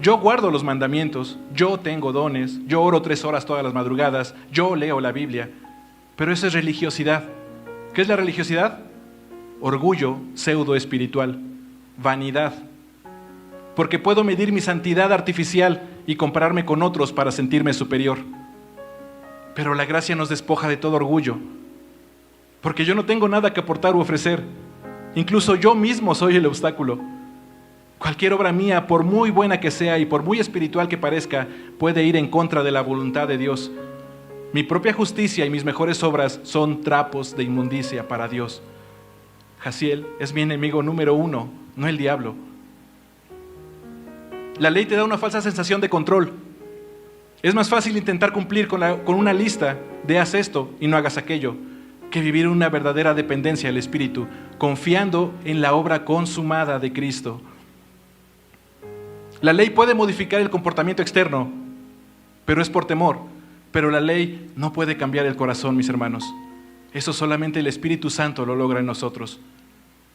Yo guardo los mandamientos, yo tengo dones, yo oro 3 horas todas las madrugadas, yo leo la Biblia, pero eso es religiosidad. ¿Qué es la religiosidad? Orgullo pseudo espiritual, vanidad. Porque puedo medir mi santidad artificial y compararme con otros para sentirme superior. Pero la gracia nos despoja de todo orgullo, porque yo no tengo nada que aportar u ofrecer. Incluso yo mismo soy el obstáculo. Cualquier obra mía, por muy buena que sea y por muy espiritual que parezca, puede ir en contra de la voluntad de Dios. Mi propia justicia y mis mejores obras son trapos de inmundicia para Dios. Jaciel es mi enemigo número 1, no el diablo. La ley te da una falsa sensación de control. Es más fácil intentar cumplir con una lista de haz esto y no hagas aquello, que vivir una verdadera dependencia del Espíritu, confiando en la obra consumada de Cristo. La ley puede modificar el comportamiento externo, pero es por temor. Pero la ley no puede cambiar el corazón, mis hermanos. Eso solamente el Espíritu Santo lo logra en nosotros.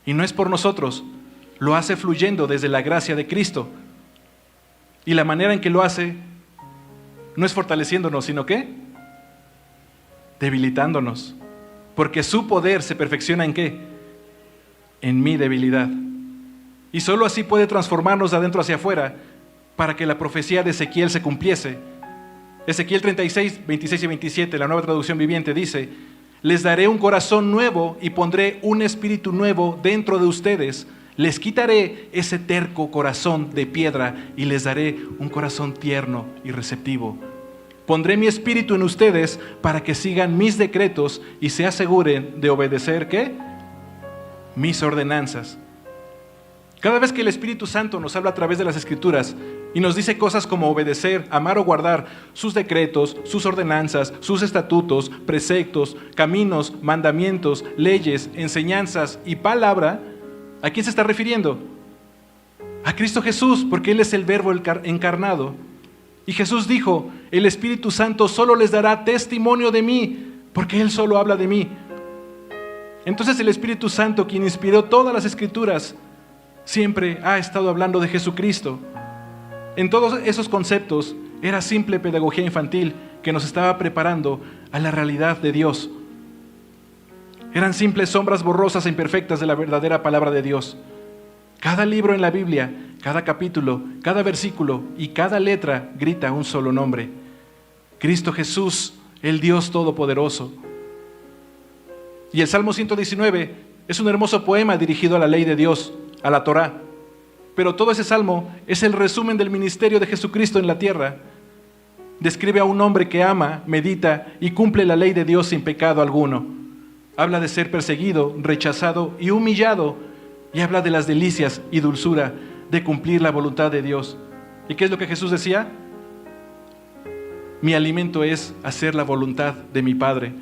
Y no es por nosotros, lo hace fluyendo desde la gracia de Cristo. Y la manera en que lo hace no es fortaleciéndonos, sino ¿qué? Debilitándonos. Porque su poder se perfecciona ¿en qué? En mi debilidad. Y solo así puede transformarnos de adentro hacia afuera para que la profecía de Ezequiel se cumpliese. Ezequiel 36, 26 y 27, la Nueva Traducción Viviente dice, les daré un corazón nuevo y pondré un espíritu nuevo dentro de ustedes. Les quitaré ese terco corazón de piedra y les daré un corazón tierno y receptivo. Pondré mi espíritu en ustedes para que sigan mis decretos y se aseguren de obedecer, ¿qué? Mis ordenanzas. Cada vez que el Espíritu Santo nos habla a través de las Escrituras y nos dice cosas como obedecer, amar o guardar sus decretos, sus ordenanzas, sus estatutos, preceptos, caminos, mandamientos, leyes, enseñanzas y palabra, ¿a quién se está refiriendo? A Cristo Jesús, porque Él es el Verbo encarnado. Y Jesús dijo, el Espíritu Santo solo les dará testimonio de mí, porque Él solo habla de mí. Entonces el Espíritu Santo, quien inspiró todas las Escrituras, siempre ha estado hablando de Jesucristo. En todos esos conceptos era simple pedagogía infantil que nos estaba preparando a la realidad de Dios. Eran simples sombras borrosas e imperfectas de la verdadera palabra de Dios. Cada libro en la Biblia, cada capítulo, cada versículo y cada letra grita un solo nombre: Cristo Jesús, el Dios Todopoderoso. Y el Salmo 119 es un hermoso poema dirigido a la ley de Dios, a la Torá. Pero todo ese salmo es el resumen del ministerio de Jesucristo en la tierra. Describe a un hombre que ama, medita y cumple la ley de Dios sin pecado alguno. Habla de ser perseguido, rechazado y humillado, y habla de las delicias y dulzura de cumplir la voluntad de Dios. ¿Y qué es lo que Jesús decía? Mi alimento es hacer la voluntad de mi Padre.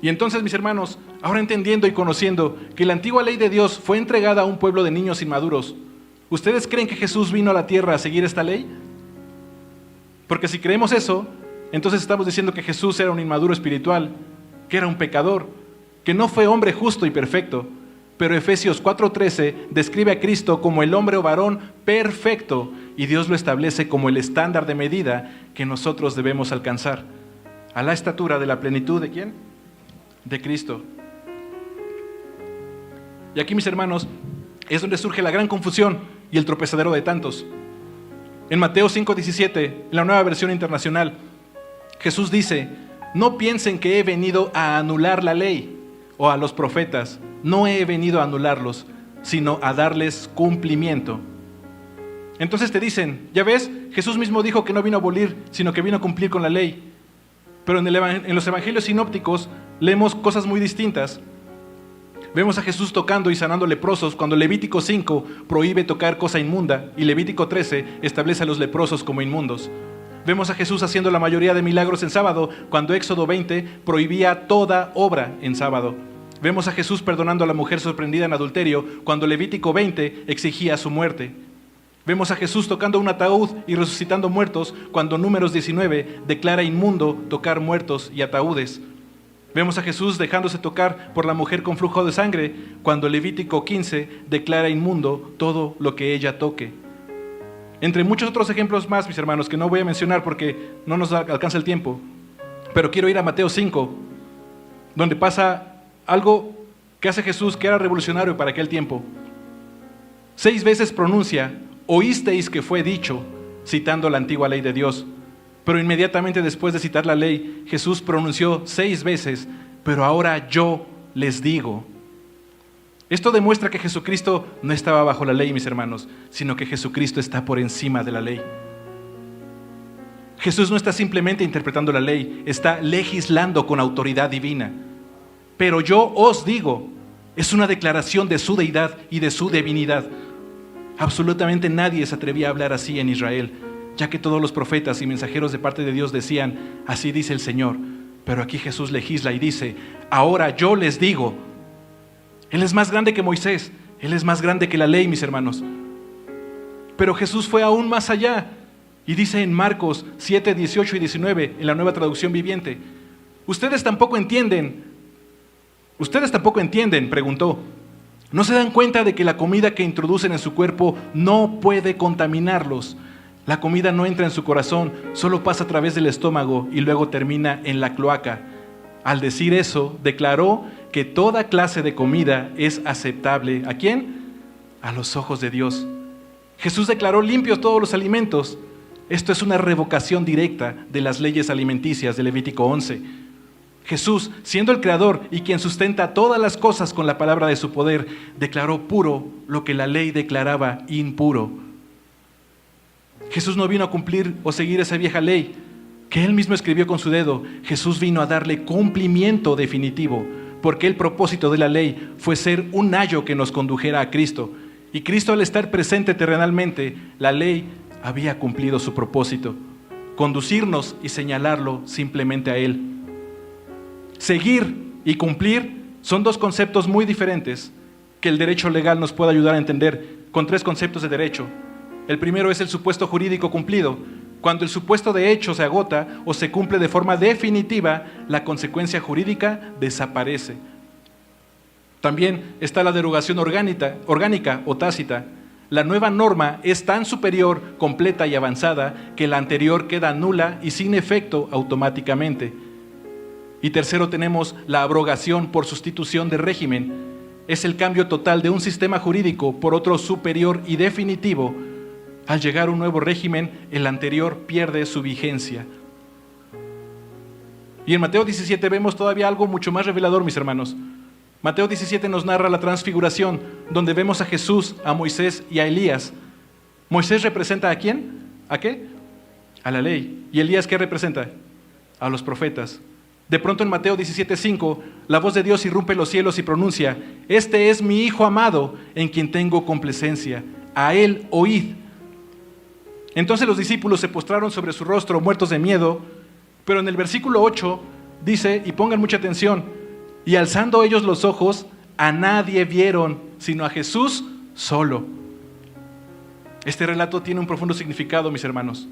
Y entonces, mis hermanos, ahora entendiendo y conociendo que la antigua ley de Dios fue entregada a un pueblo de niños inmaduros, ¿ustedes creen que Jesús vino a la tierra a seguir esta ley? Porque si creemos eso, entonces estamos diciendo que Jesús era un inmaduro espiritual, que era un pecador, que no fue hombre justo y perfecto. Pero Efesios 4:13 describe a Cristo como el hombre o varón perfecto, y Dios lo establece como el estándar de medida que nosotros debemos alcanzar, a la estatura de la plenitud ¿de quién? De Cristo. Y aquí, mis hermanos, es donde surge la gran confusión y el tropezadero de tantos. En Mateo 5:17, en la Nueva Versión Internacional, Jesús dice: no piensen que he venido a anular la ley o a los profetas. No he venido a anularlos, sino a darles cumplimiento. Entonces te dicen, ya ves, Jesús mismo dijo que no vino a abolir, sino que vino a cumplir con la ley. Pero en los evangelios sinópticos leemos cosas muy distintas. Vemos a Jesús tocando y sanando leprosos cuando Levítico 5 prohíbe tocar cosa inmunda y Levítico 13 establece a los leprosos como inmundos. Vemos a Jesús haciendo la mayoría de milagros en sábado cuando Éxodo 20 prohibía toda obra en sábado. Vemos a Jesús perdonando a la mujer sorprendida en adulterio cuando Levítico 20 exigía su muerte. Vemos a Jesús tocando un ataúd y resucitando muertos cuando Números 19 declara inmundo tocar muertos y ataúdes. Vemos a Jesús dejándose tocar por la mujer con flujo de sangre cuando Levítico 15 declara inmundo todo lo que ella toque. Entre muchos otros ejemplos más, mis hermanos, que no voy a mencionar porque no nos alcanza el tiempo. Pero quiero ir a Mateo 5, donde pasa algo que hace Jesús que era revolucionario para aquel tiempo. 6 veces pronuncia: oísteis que fue dicho, citando la antigua ley de Dios. Pero inmediatamente después de citar la ley, Jesús pronunció 6 veces: pero ahora yo les digo. Esto demuestra que Jesucristo no estaba bajo la ley, mis hermanos, sino que Jesucristo está por encima de la ley. Jesús no está simplemente interpretando la ley, está legislando con autoridad divina. Pero yo os digo, es una declaración de su deidad y de su divinidad. Absolutamente nadie se atrevía a hablar así en Israel, ya que todos los profetas y mensajeros de parte de Dios decían: así dice el Señor. Pero aquí Jesús legisla y dice: ahora yo les digo. Él es más grande que Moisés, Él es más grande que la ley, mis hermanos. Pero Jesús fue aún más allá y dice en Marcos 7, 18 y 19, en la Nueva Traducción Viviente: ustedes tampoco entienden, preguntó. ¿No se dan cuenta de que la comida que introducen en su cuerpo no puede contaminarlos? La comida no entra en su corazón, solo pasa a través del estómago y luego termina en la cloaca. Al decir eso, declaró que toda clase de comida es aceptable. ¿A quién? A los ojos de Dios. Jesús declaró limpios todos los alimentos. Esto es una revocación directa de las leyes alimenticias de Levítico 11. Jesús, siendo el creador y quien sustenta todas las cosas con la palabra de su poder, declaró puro lo que la ley declaraba impuro. Jesús no vino a cumplir o seguir esa vieja ley que Él mismo escribió con su dedo. Jesús vino a darle cumplimiento definitivo, porque el propósito de la ley fue ser un ayo que nos condujera a Cristo. Y Cristo, al estar presente terrenalmente, la ley había cumplido su propósito: conducirnos y señalarlo simplemente a Él. Seguir y cumplir son dos conceptos muy diferentes que el derecho legal nos puede ayudar a entender con tres conceptos de derecho. El primero es el supuesto jurídico cumplido. Cuando el supuesto de hecho se agota o se cumple de forma definitiva, la consecuencia jurídica desaparece. También está la derogación orgánica o tácita. La nueva norma es tan superior, completa y avanzada que la anterior queda nula y sin efecto automáticamente. Y tercero tenemos la abrogación por sustitución de régimen. Es el cambio total de un sistema jurídico por otro superior y definitivo. Al llegar un nuevo régimen, el anterior pierde su vigencia. Y en Mateo 17 vemos todavía algo mucho más revelador, mis hermanos. Mateo 17 nos narra la transfiguración, donde vemos a Jesús, a Moisés y a Elías. ¿Moisés representa a quién? ¿A qué? A la ley. ¿Y Elías qué representa? A los profetas. De pronto en Mateo 17:5, la voz de Dios irrumpe los cielos y pronuncia: este es mi Hijo amado, en quien tengo complacencia. A él oíd. Entonces los discípulos se postraron sobre su rostro, muertos de miedo. Pero en el versículo 8 dice, y pongan mucha atención: y alzando ellos los ojos, a nadie vieron, sino a Jesús solo. Este relato tiene un profundo significado, mis hermanos.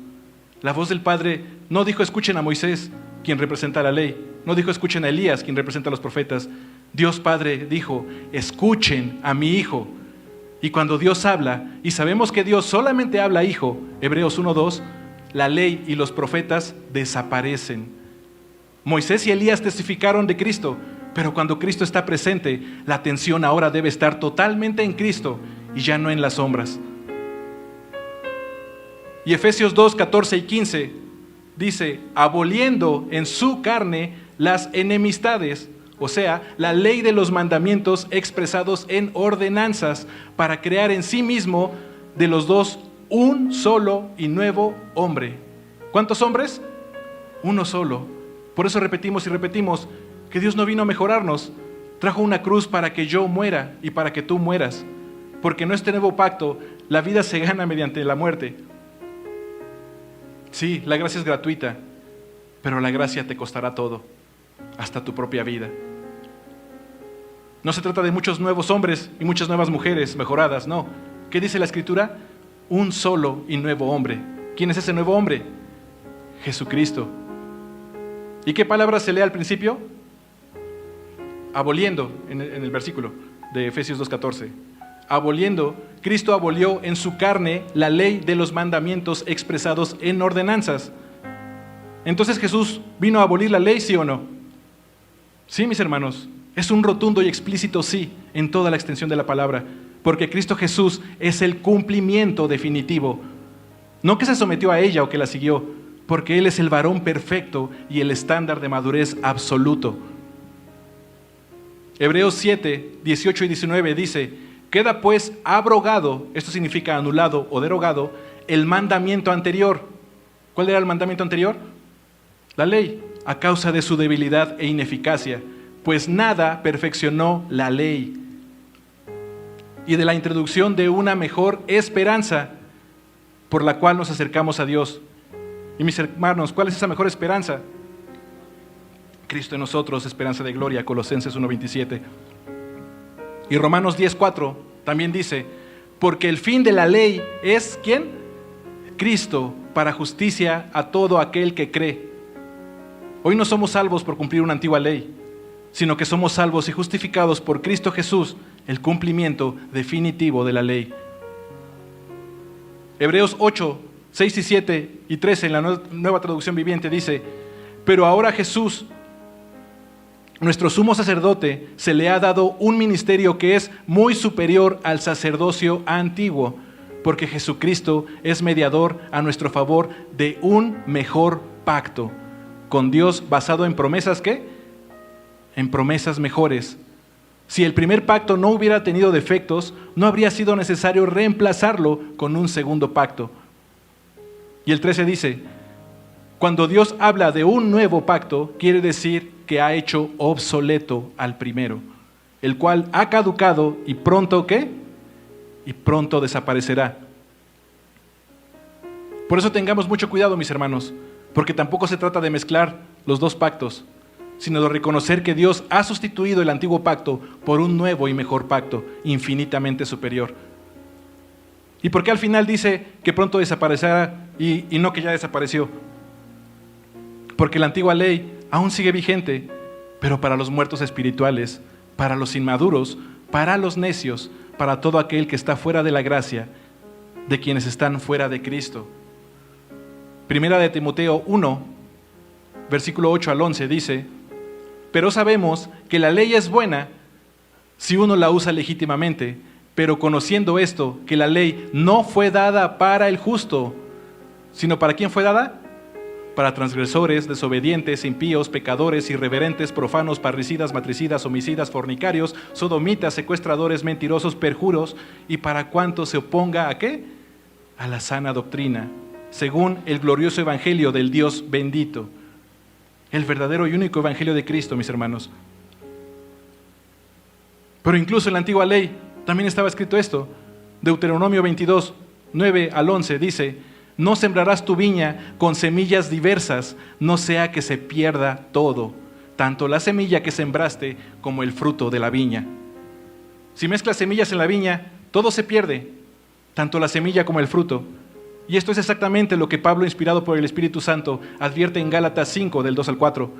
La voz del Padre no dijo: escuchen a Moisés, quien representa la ley. No dijo: escuchen a Elías, quien representa a los profetas. Dios Padre dijo: escuchen a mi Hijo. Y cuando Dios habla, y sabemos que Dios solamente habla a Hijo, Hebreos 1:2, la ley y los profetas desaparecen. Moisés y Elías testificaron de Cristo, pero cuando Cristo está presente, la atención ahora debe estar totalmente en Cristo y ya no en las sombras. Y Efesios 2:14 y 15 dice: aboliendo en su carne las enemistades, o sea, la ley de los mandamientos expresados en ordenanzas, para crear en sí mismo de los dos un solo y nuevo hombre. ¿Cuántos hombres? Uno solo. Por eso repetimos y repetimos que Dios no vino a mejorarnos, trajo una cruz para que yo muera y para que tú mueras, porque en este nuevo pacto la vida se gana mediante la muerte. Sí, la gracia es gratuita, pero la gracia te costará todo, hasta tu propia vida. No se trata de muchos nuevos hombres y muchas nuevas mujeres mejoradas, no. ¿Qué dice la Escritura? Un solo y nuevo hombre. ¿Quién es ese nuevo hombre? Jesucristo. ¿Y qué palabra se lee al principio? Aboliendo, en el versículo de Efesios 2:14. Aboliendo, Cristo abolió en su carne la ley de los mandamientos expresados en ordenanzas. Entonces, ¿Jesús vino a abolir la ley, sí o no? Sí, mis hermanos, es un rotundo y explícito sí en toda la extensión de la palabra, porque Cristo Jesús es el cumplimiento definitivo. No que se sometió a ella o que la siguió, porque Él es el varón perfecto y el estándar de madurez absoluto. Hebreos 7, 18 y 19 dice: queda pues abrogado, esto significa anulado o derogado, el mandamiento anterior. ¿Cuál era el mandamiento anterior? La ley, a causa de su debilidad e ineficacia, pues nada perfeccionó la ley. Y de la introducción de una mejor esperanza, por la cual nos acercamos a Dios. Y mis hermanos, ¿cuál es esa mejor esperanza? Cristo en nosotros, esperanza de gloria, Colosenses 1:27. Y Romanos 10:4 también dice: porque el fin de la ley es, ¿quién? Cristo, para justicia a todo aquel que cree. Hoy no somos salvos por cumplir una antigua ley, sino que somos salvos y justificados por Cristo Jesús, el cumplimiento definitivo de la ley. Hebreos 8, 6 y 7 y 13 en la nueva traducción viviente dice: pero ahora Jesús, nuestro sumo sacerdote, se le ha dado un ministerio que es muy superior al sacerdocio antiguo, porque Jesucristo es mediador a nuestro favor de un mejor pacto con Dios, basado en promesas, ¿qué? En promesas mejores. Si el primer pacto no hubiera tenido defectos, no habría sido necesario reemplazarlo con un segundo pacto. Y el 13 dice: cuando Dios habla de un nuevo pacto, quiere decir que ha hecho obsoleto al primero, el cual ha caducado y pronto, ¿qué? Y pronto desaparecerá. Por eso tengamos mucho cuidado, mis hermanos, porque tampoco se trata de mezclar los dos pactos, sino de reconocer que Dios ha sustituido el antiguo pacto por un nuevo y mejor pacto, infinitamente superior. ¿Y por qué al final dice que pronto desaparecerá y no que ya desapareció? Porque la antigua ley aún sigue vigente, pero para los muertos espirituales, para los inmaduros, para los necios, para todo aquel que está fuera de la gracia, de quienes están fuera de Cristo. Primera de Timoteo 1, versículo 8 al 11 dice: pero sabemos que la ley es buena si uno la usa legítimamente, pero conociendo esto, que la ley no fue dada para el justo, sino ¿para quién fue dada? Para transgresores, desobedientes, impíos, pecadores, irreverentes, profanos, parricidas, matricidas, homicidas, fornicarios, sodomitas, secuestradores, mentirosos, perjuros, y para cuanto se oponga ¿a qué? A la sana doctrina, según el glorioso evangelio del Dios bendito. El verdadero y único evangelio de Cristo, mis hermanos. Pero incluso en la antigua ley también estaba escrito esto. Deuteronomio 22, 9 al 11 dice: no sembrarás tu viña con semillas diversas, no sea que se pierda todo, tanto la semilla que sembraste como el fruto de la viña. Si mezclas semillas en la viña, todo se pierde, tanto la semilla como el fruto. Y esto es exactamente lo que Pablo, inspirado por el Espíritu Santo, advierte en Gálatas 5, del 2 al 4.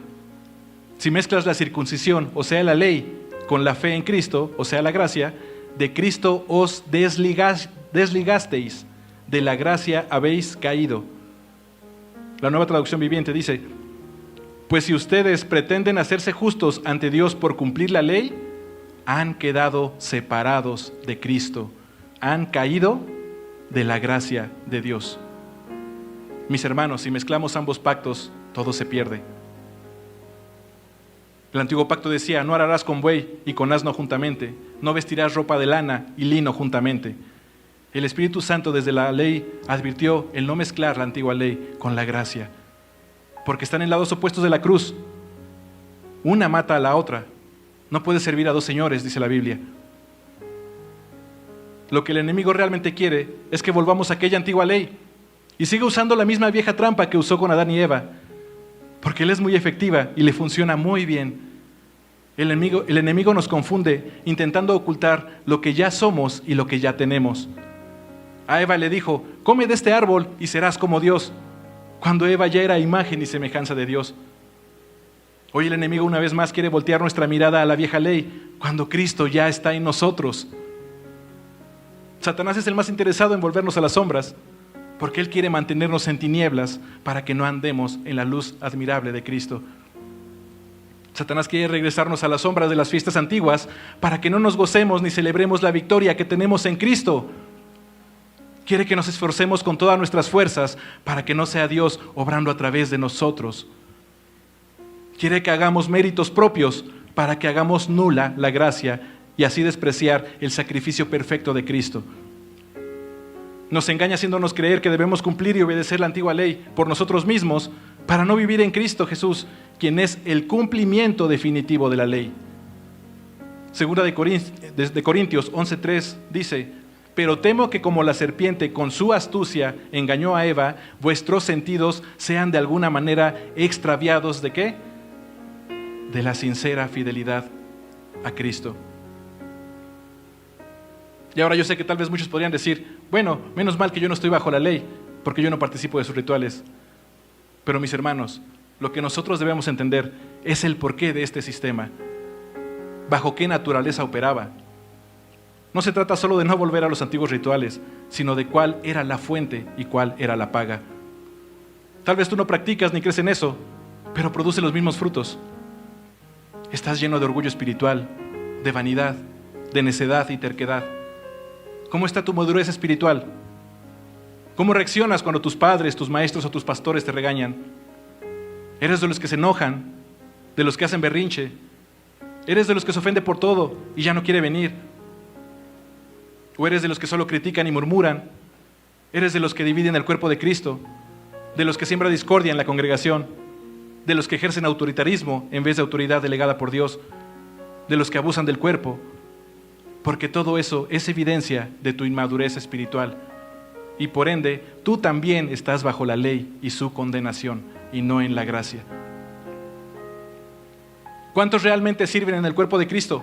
Si mezclas la circuncisión, o sea la ley, con la fe en Cristo, o sea la gracia, de Cristo os desligasteis, de la gracia habéis caído. La Nueva Traducción Viviente dice: pues si ustedes pretenden hacerse justos ante Dios por cumplir la ley, han quedado separados de Cristo, han caído de la gracia de Dios. Mis hermanos, si mezclamos ambos pactos, todo se pierde. El antiguo pacto decía: no ararás con buey y con asno juntamente, no vestirás ropa de lana y lino juntamente. El Espíritu Santo desde la ley advirtió el no mezclar la antigua ley con la gracia, porque están en lados opuestos de la cruz. Una mata a la otra. No puede servir a dos señores, dice la Biblia. Lo que el enemigo realmente quiere es que volvamos a aquella antigua ley y siga usando la misma vieja trampa que usó con Adán y Eva, porque él es muy efectiva y le funciona muy bien. El enemigo nos confunde intentando ocultar lo que ya somos y lo que ya tenemos. A Eva le dijo: come de este árbol y serás como Dios, cuando Eva ya era imagen y semejanza de Dios. Hoy el enemigo una vez más quiere voltear nuestra mirada a la vieja ley, cuando Cristo ya está en nosotros. Satanás es el más interesado en volvernos a las sombras, porque él quiere mantenernos en tinieblas para que no andemos en la luz admirable de Cristo. Satanás quiere regresarnos a las sombras de las fiestas antiguas para que no nos gocemos ni celebremos la victoria que tenemos en Cristo. Quiere que nos esforcemos con todas nuestras fuerzas para que no sea Dios obrando a través de nosotros. Quiere que hagamos méritos propios para que hagamos nula la gracia y así despreciar el sacrificio perfecto de Cristo. Nos engaña haciéndonos creer que debemos cumplir y obedecer la antigua ley por nosotros mismos para no vivir en Cristo Jesús, quien es el cumplimiento definitivo de la ley. Segunda de Corintios 11:3 dice: pero temo que como la serpiente con su astucia engañó a Eva, vuestros sentidos sean de alguna manera extraviados ¿de qué? De la sincera fidelidad a Cristo. Y ahora yo sé que tal vez muchos podrían decir: bueno, menos mal que yo no estoy bajo la ley, porque yo no participo de sus rituales. Pero mis hermanos, lo que nosotros debemos entender es el porqué de este sistema. ¿Bajo qué naturaleza operaba? No se trata solo de no volver a los antiguos rituales, sino de cuál era la fuente y cuál era la paga. Tal vez tú no practicas ni crees en eso, pero produce los mismos frutos. Estás lleno de orgullo espiritual, de vanidad, de necedad y terquedad. ¿Cómo está tu madurez espiritual? ¿Cómo reaccionas cuando tus padres, tus maestros o tus pastores te regañan? ¿Eres de los que se enojan, de los que hacen berrinche? ¿Eres de los que se ofende por todo y ya no quiere venir? ¿O eres de los que solo critican y murmuran? ¿Eres de los que dividen el cuerpo de Cristo? ¿De los que siembra discordia en la congregación? de los que ejercen autoritarismo en vez de autoridad delegada por Dios, de los que abusan del cuerpo, porque todo eso es evidencia de tu inmadurez espiritual. Y por ende, tú también estás bajo la ley y su condenación, y no en la gracia. ¿Cuántos realmente sirven en el cuerpo de Cristo?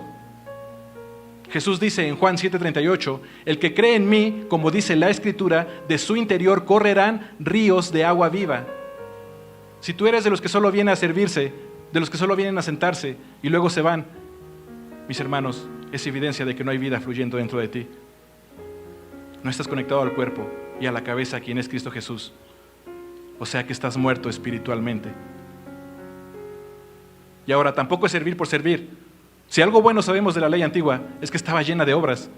Jesús dice en Juan 7:38, el que cree en mí, como dice la Escritura, de su interior correrán ríos de agua viva. Si tú eres de los que solo vienen a servirse, de los que solo vienen a sentarse y luego se van, mis hermanos, es evidencia de que no hay vida fluyendo dentro de ti. No estás conectado al cuerpo y a la cabeza, quien es Cristo Jesús. O sea que estás muerto espiritualmente. Y ahora, tampoco es servir por servir. Si algo bueno sabemos de la ley antigua, es que estaba llena de obras.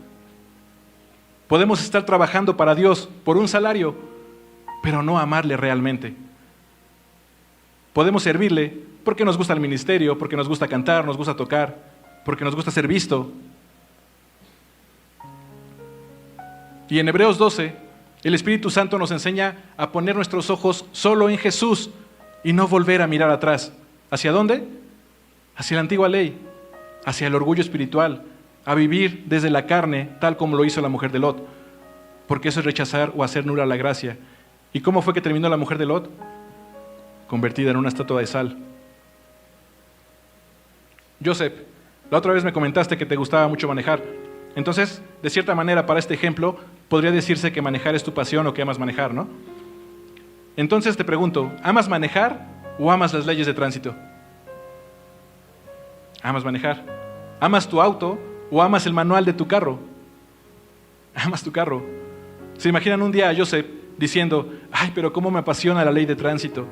Podemos estar trabajando para Dios por un salario, pero no amarle realmente. Podemos servirle porque nos gusta el ministerio, porque nos gusta cantar, nos gusta tocar, porque nos gusta ser visto. Y en Hebreos 12, el Espíritu Santo nos enseña a poner nuestros ojos solo en Jesús y no volver a mirar atrás. ¿Hacia dónde? Hacia la antigua ley, hacia el orgullo espiritual, a vivir desde la carne, tal como lo hizo la mujer de Lot, porque eso es rechazar o hacer nula la gracia. ¿Y cómo fue que terminó la mujer de Lot? Convertida en una estatua de sal. Joseph, la otra vez me comentaste que te gustaba mucho manejar. Entonces, de cierta manera, para este ejemplo, podría decirse que manejar es tu pasión o que amas manejar, ¿no? Entonces te pregunto, ¿amas manejar o amas las leyes de tránsito? Amas manejar. ¿Amas tu auto o amas el manual de tu carro? Amas tu carro. ¿Se imaginan un día a Joseph diciendo, ay, pero cómo me apasiona la ley de tránsito?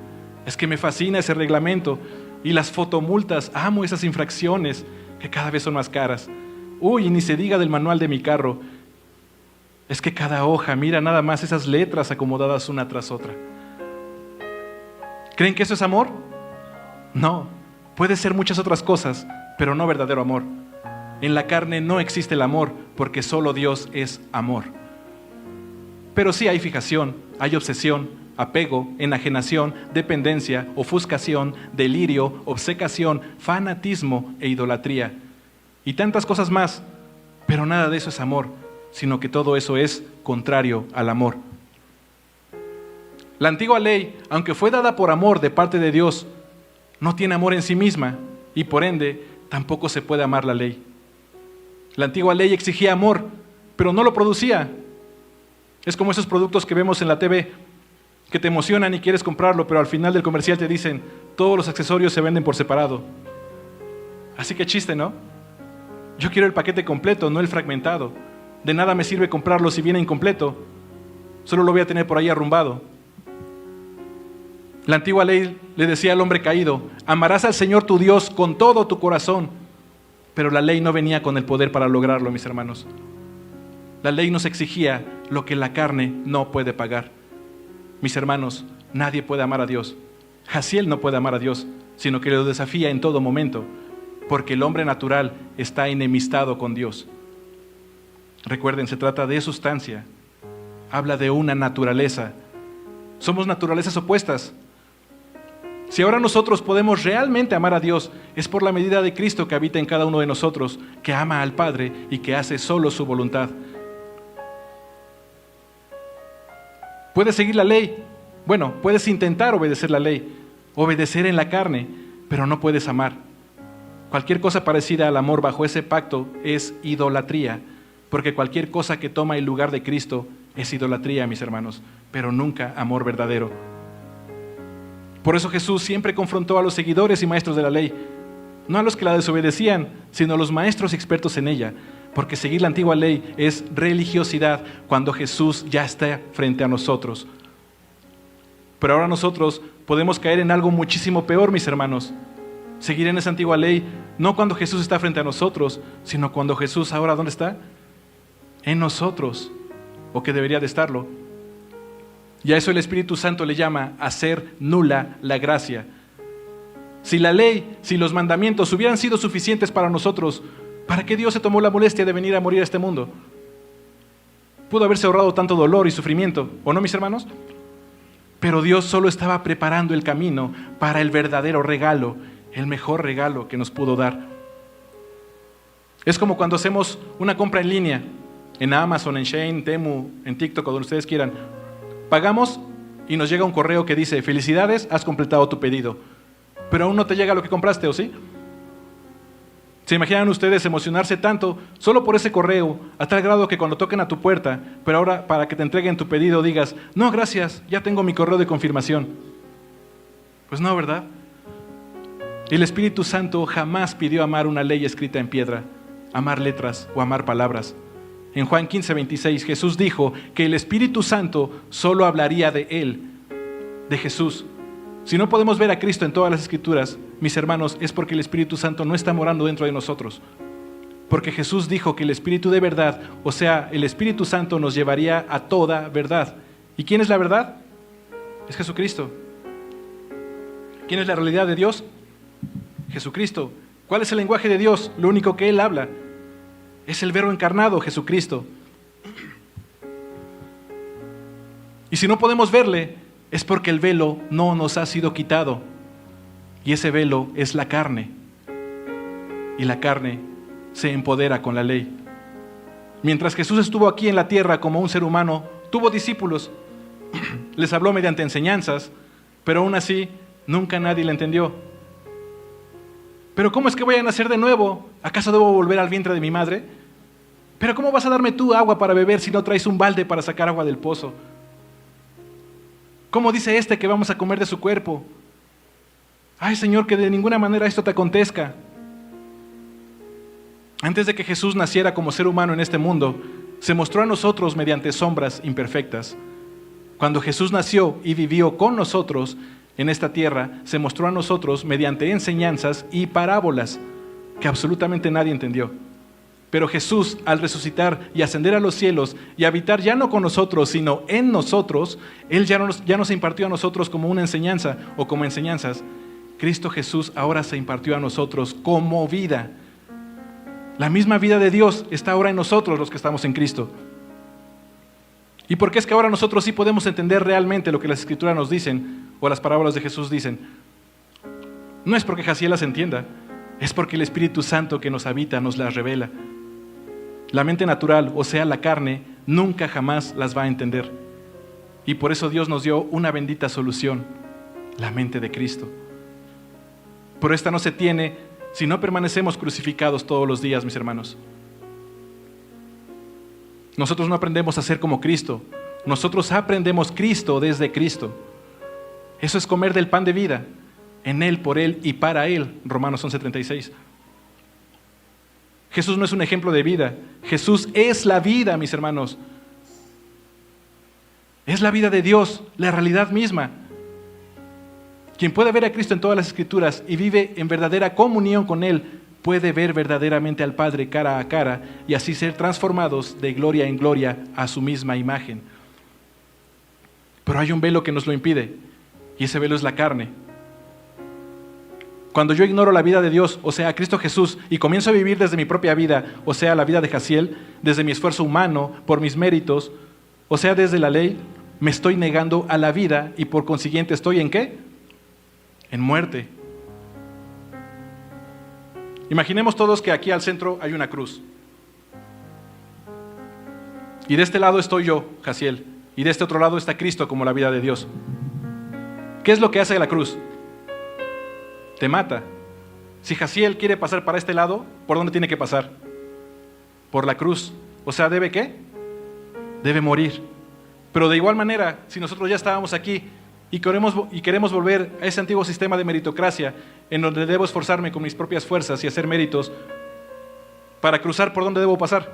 Es que me fascina ese reglamento y las fotomultas, amo esas infracciones que cada vez son más caras. Uy, y ni se diga del manual de mi carro. Es que cada hoja, mira nada más esas letras acomodadas una tras otra. ¿Creen que eso es amor? No, puede ser muchas otras cosas, pero no verdadero amor. En la carne no existe el amor, porque solo Dios es amor. Pero sí hay fijación, hay obsesión, apego, enajenación, dependencia, ofuscación, delirio, obcecación, fanatismo e idolatría. Y tantas cosas más, pero nada de eso es amor, sino que todo eso es contrario al amor. La antigua ley, aunque fue dada por amor de parte de Dios, no tiene amor en sí misma y por ende tampoco se puede amar la ley. La antigua ley exigía amor, pero no lo producía. Es como esos productos que vemos en la TV, que te emocionan y quieres comprarlo, pero al final del comercial te dicen, todos los accesorios se venden por separado. Así que chiste, ¿no? Yo quiero el paquete completo, no el fragmentado. De nada me sirve comprarlo si viene incompleto. Solo lo voy a tener por ahí arrumbado. La antigua ley le decía al hombre caído, amarás al Señor tu Dios con todo tu corazón. Pero la ley no venía con el poder para lograrlo, mis hermanos. La ley nos exigía lo que la carne no puede pagar. Mis hermanos, nadie puede amar a Dios. Jaciel no puede amar a Dios, sino que lo desafía en todo momento, porque el hombre natural está enemistado con Dios. Recuerden, se trata de sustancia. Habla de una naturaleza. Somos naturalezas opuestas. Si ahora nosotros podemos realmente amar a Dios, es por la medida de Cristo que habita en cada uno de nosotros, que ama al Padre y que hace solo su voluntad. ¿Puedes seguir la ley? Bueno, puedes intentar obedecer la ley, obedecer en la carne, pero no puedes amar. Cualquier cosa parecida al amor bajo ese pacto es idolatría, porque cualquier cosa que toma el lugar de Cristo es idolatría, mis hermanos, pero nunca amor verdadero. Por eso Jesús siempre confrontó a los seguidores y maestros de la ley, no a los que la desobedecían, sino a los maestros expertos en ella, porque seguir la antigua ley es religiosidad cuando Jesús ya está frente a nosotros. Pero ahora nosotros podemos caer en algo muchísimo peor, mis hermanos. Seguir en esa antigua ley, no cuando Jesús está frente a nosotros, sino cuando Jesús ahora, ¿dónde está? En nosotros, o que debería de estarlo. Y a eso el Espíritu Santo le llama hacer nula la gracia. Si la ley, si los mandamientos hubieran sido suficientes para nosotros, ¿para qué Dios se tomó la molestia de venir a morir a este mundo? Pudo haberse ahorrado tanto dolor y sufrimiento, ¿o no, mis hermanos? Pero Dios solo estaba preparando el camino para el verdadero regalo, el mejor regalo que nos pudo dar. Es como cuando hacemos una compra en línea, en Amazon, en Shein, Temu, en TikTok, o donde ustedes quieran. Pagamos y nos llega un correo que dice: felicidades, has completado tu pedido. Pero aún no te llega lo que compraste, ¿o sí? ¿Se imaginan ustedes emocionarse tanto solo por ese correo, a tal grado que cuando toquen a tu puerta, pero ahora para que te entreguen tu pedido digas: no, gracias, ya tengo mi correo de confirmación? Pues no, ¿verdad? El Espíritu Santo jamás pidió amar una ley escrita en piedra, amar letras o amar palabras. En Juan 15:26 Jesús dijo que el Espíritu Santo solo hablaría de Él, de Jesús. Si no podemos ver a Cristo en todas las Escrituras, mis hermanos, es porque el Espíritu Santo no está morando dentro de nosotros. Porque Jesús dijo que el Espíritu de verdad, o sea, el Espíritu Santo nos llevaría a toda verdad. ¿Y quién es la verdad? Es Jesucristo. ¿Quién es la realidad de Dios? Jesucristo. ¿Cuál es el lenguaje de Dios? Lo único que Él habla es el Verbo encarnado, Jesucristo. Y si no podemos verle, es porque el velo no nos ha sido quitado. Y ese velo es la carne. Y la carne se empodera con la ley. Mientras Jesús estuvo aquí en la tierra como un ser humano, tuvo discípulos, les habló mediante enseñanzas, pero aún así nunca nadie le entendió. ¿Pero cómo es que voy a nacer de nuevo? ¿Acaso debo volver al vientre de mi madre? ¿Pero cómo vas a darme tú agua para beber si no traes un balde para sacar agua del pozo? ¿Cómo dice este que vamos a comer de su cuerpo? Ay, Señor, que de ninguna manera esto te acontezca. Antes de que Jesús naciera como ser humano en este mundo, se mostró a nosotros mediante sombras imperfectas. Cuando Jesús nació y vivió con nosotros en esta tierra, se mostró a nosotros mediante enseñanzas y parábolas que absolutamente nadie entendió. Pero Jesús, al resucitar y ascender a los cielos y habitar ya no con nosotros, sino en nosotros, Él ya nos impartió a nosotros como una enseñanza o como enseñanzas. Cristo Jesús ahora se impartió a nosotros como vida. La misma vida de Dios está ahora en nosotros, los que estamos en Cristo. ¿Y por qué es que ahora nosotros sí podemos entender realmente lo que las Escrituras nos dicen o las parábolas de Jesús dicen? No es porque Jaciel las entienda, es porque el Espíritu Santo que nos habita nos las revela. La mente natural, o sea, la carne, nunca jamás las va a entender. Y por eso Dios nos dio una bendita solución, la mente de Cristo. Pero esta no se tiene si no permanecemos crucificados todos los días, mis hermanos. Nosotros no aprendemos a ser como Cristo, nosotros aprendemos Cristo desde Cristo. Eso es comer del pan de vida, en Él, por Él y para Él, Romanos 11:36. Jesús no es un ejemplo de vida, Jesús es la vida, mis hermanos. Es la vida de Dios, la realidad misma. Quien puede ver a Cristo en todas las Escrituras y vive en verdadera comunión con Él, puede ver verdaderamente al Padre cara a cara y así ser transformados de gloria en gloria a su misma imagen. Pero hay un velo que nos lo impide, y ese velo es la carne. Cuando yo ignoro la vida de Dios, o sea, Cristo Jesús, y comienzo a vivir desde mi propia vida, o sea, la vida de Jaciel, desde mi esfuerzo humano, por mis méritos, o sea, desde la ley, me estoy negando a la vida y por consiguiente estoy ¿en qué? En muerte. Imaginemos todos que aquí al centro hay una cruz. Y de este lado estoy yo, Jaciel, y de este otro lado está Cristo como la vida de Dios. ¿Qué es lo que hace la cruz? Te mata. Si Jaciel quiere pasar para este lado, ¿por dónde tiene que pasar? Por la cruz. O sea, ¿debe qué? Debe morir. Pero de igual manera, si nosotros ya estábamos aquí y queremos volver a ese antiguo sistema de meritocracia, en donde debo esforzarme con mis propias fuerzas y hacer méritos, para cruzar, ¿por dónde debo pasar?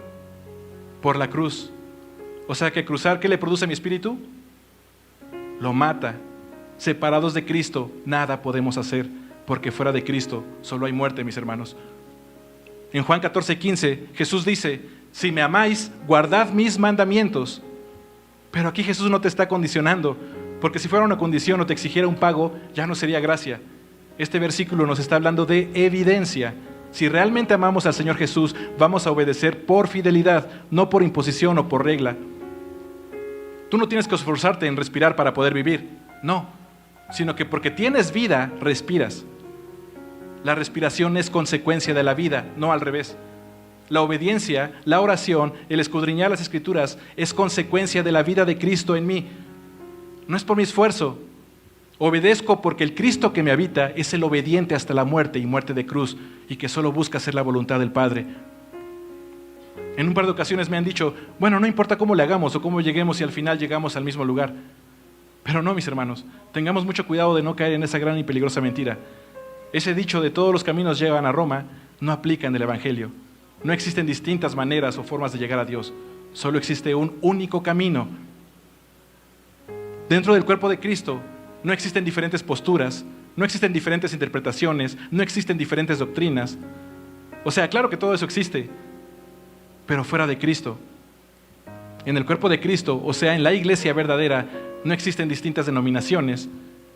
Por la cruz. O sea que cruzar, ¿qué le produce a mi espíritu? Lo mata. Separados de Cristo, nada podemos hacer, porque fuera de Cristo solo hay muerte, mis hermanos. En Juan 14:15, Jesús dice: si me amáis, guardad mis mandamientos. Pero aquí Jesús no te está condicionando, porque si fuera una condición o te exigiera un pago, ya no sería gracia. Este versículo nos está hablando de evidencia. Si realmente amamos al Señor Jesús, vamos a obedecer por fidelidad, no por imposición o por regla. Tú no tienes que esforzarte en respirar para poder vivir. No, sino que porque tienes vida, respiras. La respiración es consecuencia de la vida, no al revés. La obediencia, la oración, el escudriñar las Escrituras es consecuencia de la vida de Cristo en mí. No es por mi esfuerzo. Obedezco porque el Cristo que me habita es el obediente hasta la muerte y muerte de cruz, y que solo busca hacer la voluntad del Padre. En un par de ocasiones me han dicho, bueno, no importa cómo le hagamos o cómo lleguemos, y al final llegamos al mismo lugar. Pero no, mis hermanos, tengamos mucho cuidado de no caer en esa gran y peligrosa mentira. Ese dicho de todos los caminos llevan a Roma no aplica en el Evangelio. No existen distintas maneras o formas de llegar a Dios. Solo existe un único camino. Dentro del cuerpo de Cristo no existen diferentes posturas, no existen diferentes interpretaciones, no existen diferentes doctrinas. O sea, claro que todo eso existe, pero fuera de Cristo. En el cuerpo de Cristo, o sea, en la iglesia verdadera, no existen distintas denominaciones.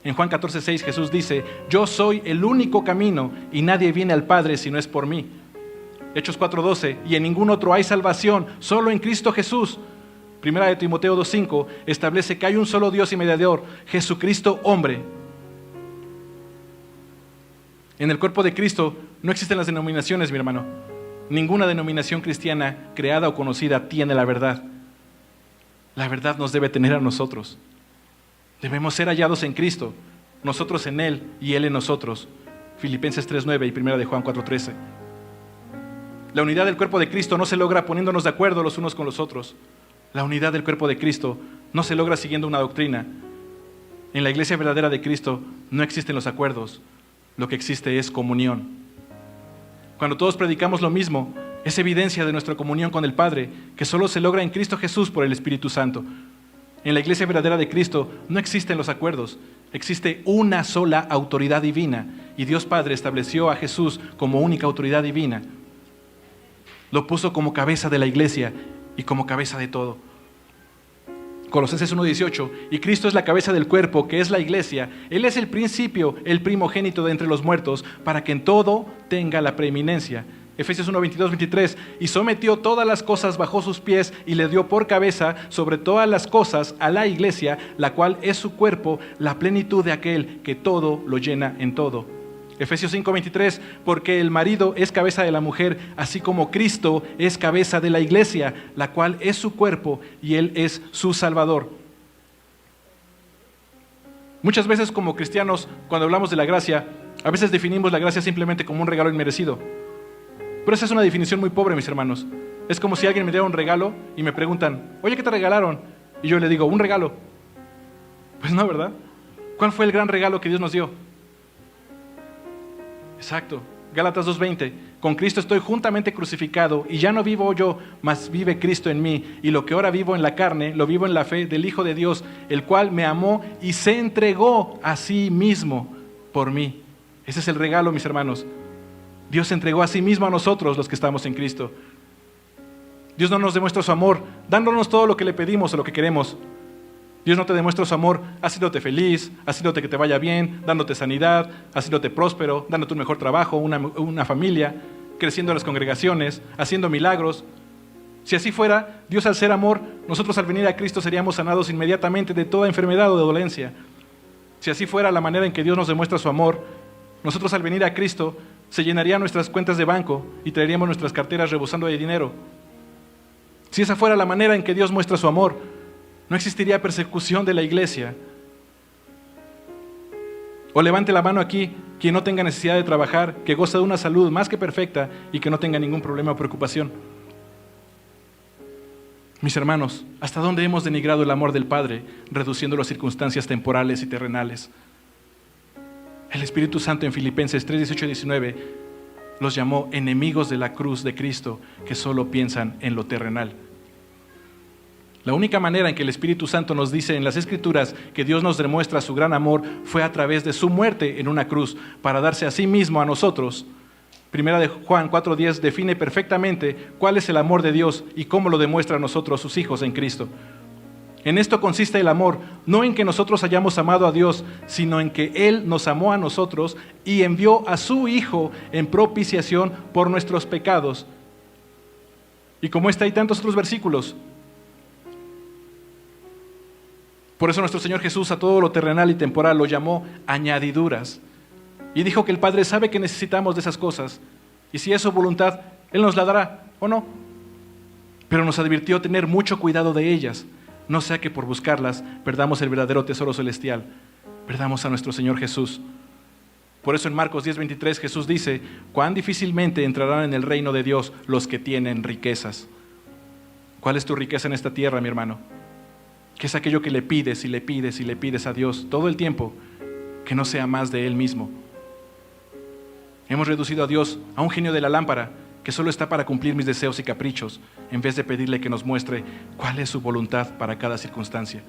En Juan 14:6 Jesús dice, yo soy el único camino y nadie viene al Padre si no es por mí. Hechos 4:12, y en ningún otro hay salvación, solo en Cristo Jesús. Primera de Timoteo 2:5 establece que hay un solo Dios y mediador, Jesucristo hombre. En el cuerpo de Cristo no existen las denominaciones, mi hermano. Ninguna denominación cristiana creada o conocida tiene la verdad. La verdad nos debe tener a nosotros. Debemos ser hallados en Cristo, nosotros en Él y Él en nosotros. Filipenses 3:9 y 1 de Juan 4:13. La unidad del cuerpo de Cristo no se logra poniéndonos de acuerdo los unos con los otros. La unidad del cuerpo de Cristo no se logra siguiendo una doctrina. En la iglesia verdadera de Cristo no existen los acuerdos. Lo que existe es comunión. Cuando todos predicamos lo mismo, es evidencia de nuestra comunión con el Padre, que solo se logra en Cristo Jesús por el Espíritu Santo. En la iglesia verdadera de Cristo no existen los acuerdos. Existe una sola autoridad divina, y Dios Padre estableció a Jesús como única autoridad divina. Lo puso como cabeza de la iglesia y como cabeza de todo. Colosenses 1:18, y Cristo es la cabeza del cuerpo, que es la iglesia. Él es el principio, el primogénito de entre los muertos, para que en todo tenga la preeminencia. Efesios 1:22-23, y sometió todas las cosas bajo sus pies, y le dio por cabeza sobre todas las cosas a la iglesia, la cual es su cuerpo, la plenitud de aquel que todo lo llena en todo. Efesios 5:23, porque el marido es cabeza de la mujer, así como Cristo es cabeza de la iglesia, la cual es su cuerpo y Él es su Salvador. Muchas veces como cristianos, cuando hablamos de la gracia, a veces definimos la gracia simplemente como un regalo inmerecido. Pero esa es una definición muy pobre, mis hermanos. Es como si alguien me diera un regalo y me preguntan, oye, ¿qué te regalaron? Y yo le digo, un regalo. Pues no, ¿verdad? ¿Cuál fue el gran regalo que Dios nos dio? Exacto, Gálatas 2:20, con Cristo estoy juntamente crucificado y ya no vivo yo, mas vive Cristo en mí, y lo que ahora vivo en la carne, lo vivo en la fe del Hijo de Dios, el cual me amó y se entregó a sí mismo por mí. Ese es el regalo, mis hermanos. Dios se entregó a sí mismo a nosotros, los que estamos en Cristo. Dios no nos demuestra su amor dándonos todo lo que le pedimos o lo que queremos. Dios no te demuestra su amor haciéndote feliz, haciéndote que te vaya bien, dándote sanidad, haciéndote próspero, dándote un mejor trabajo, una familia, creciendo en las congregaciones, haciendo milagros. Si así fuera, Dios al ser amor, nosotros al venir a Cristo seríamos sanados inmediatamente de toda enfermedad o de dolencia. Si así fuera la manera en que Dios nos demuestra su amor, nosotros al venir a Cristo se llenarían nuestras cuentas de banco y traeríamos nuestras carteras rebosando de dinero. Si esa fuera la manera en que Dios muestra su amor, no existiría persecución de la iglesia. O levante la mano aquí quien no tenga necesidad de trabajar, que goza de una salud más que perfecta y que no tenga ningún problema o preocupación. Mis hermanos, ¿hasta dónde hemos denigrado el amor del Padre, reduciéndolo a circunstancias temporales y terrenales? El Espíritu Santo en Filipenses 3:18-19 los llamó enemigos de la cruz de Cristo, que solo piensan en lo terrenal. La única manera en que el Espíritu Santo nos dice en las Escrituras que Dios nos demuestra su gran amor fue a través de su muerte en una cruz para darse a sí mismo a nosotros. Primera de Juan 4:10 define perfectamente cuál es el amor de Dios y cómo lo demuestra a nosotros, sus hijos en Cristo. En esto consiste el amor, no en que nosotros hayamos amado a Dios, sino en que Él nos amó a nosotros y envió a su Hijo en propiciación por nuestros pecados. Y como está, hay tantos otros versículos. Por eso nuestro Señor Jesús a todo lo terrenal y temporal lo llamó añadiduras. Y dijo que el Padre sabe que necesitamos de esas cosas. Y si es su voluntad, Él nos la dará, ¿o no? Pero nos advirtió tener mucho cuidado de ellas, no sea que por buscarlas perdamos el verdadero tesoro celestial, perdamos a nuestro Señor Jesús. Por eso en Marcos 10:23 Jesús dice: cuán difícilmente entrarán en el reino de Dios los que tienen riquezas. ¿Cuál es tu riqueza en esta tierra, mi hermano? ¿Qué es aquello que le pides y le pides y le pides a Dios todo el tiempo? Que no sea más de Él mismo. Hemos reducido a Dios a un genio de la lámpara que solo está para cumplir mis deseos y caprichos, en vez de pedirle que nos muestre cuál es su voluntad para cada circunstancia.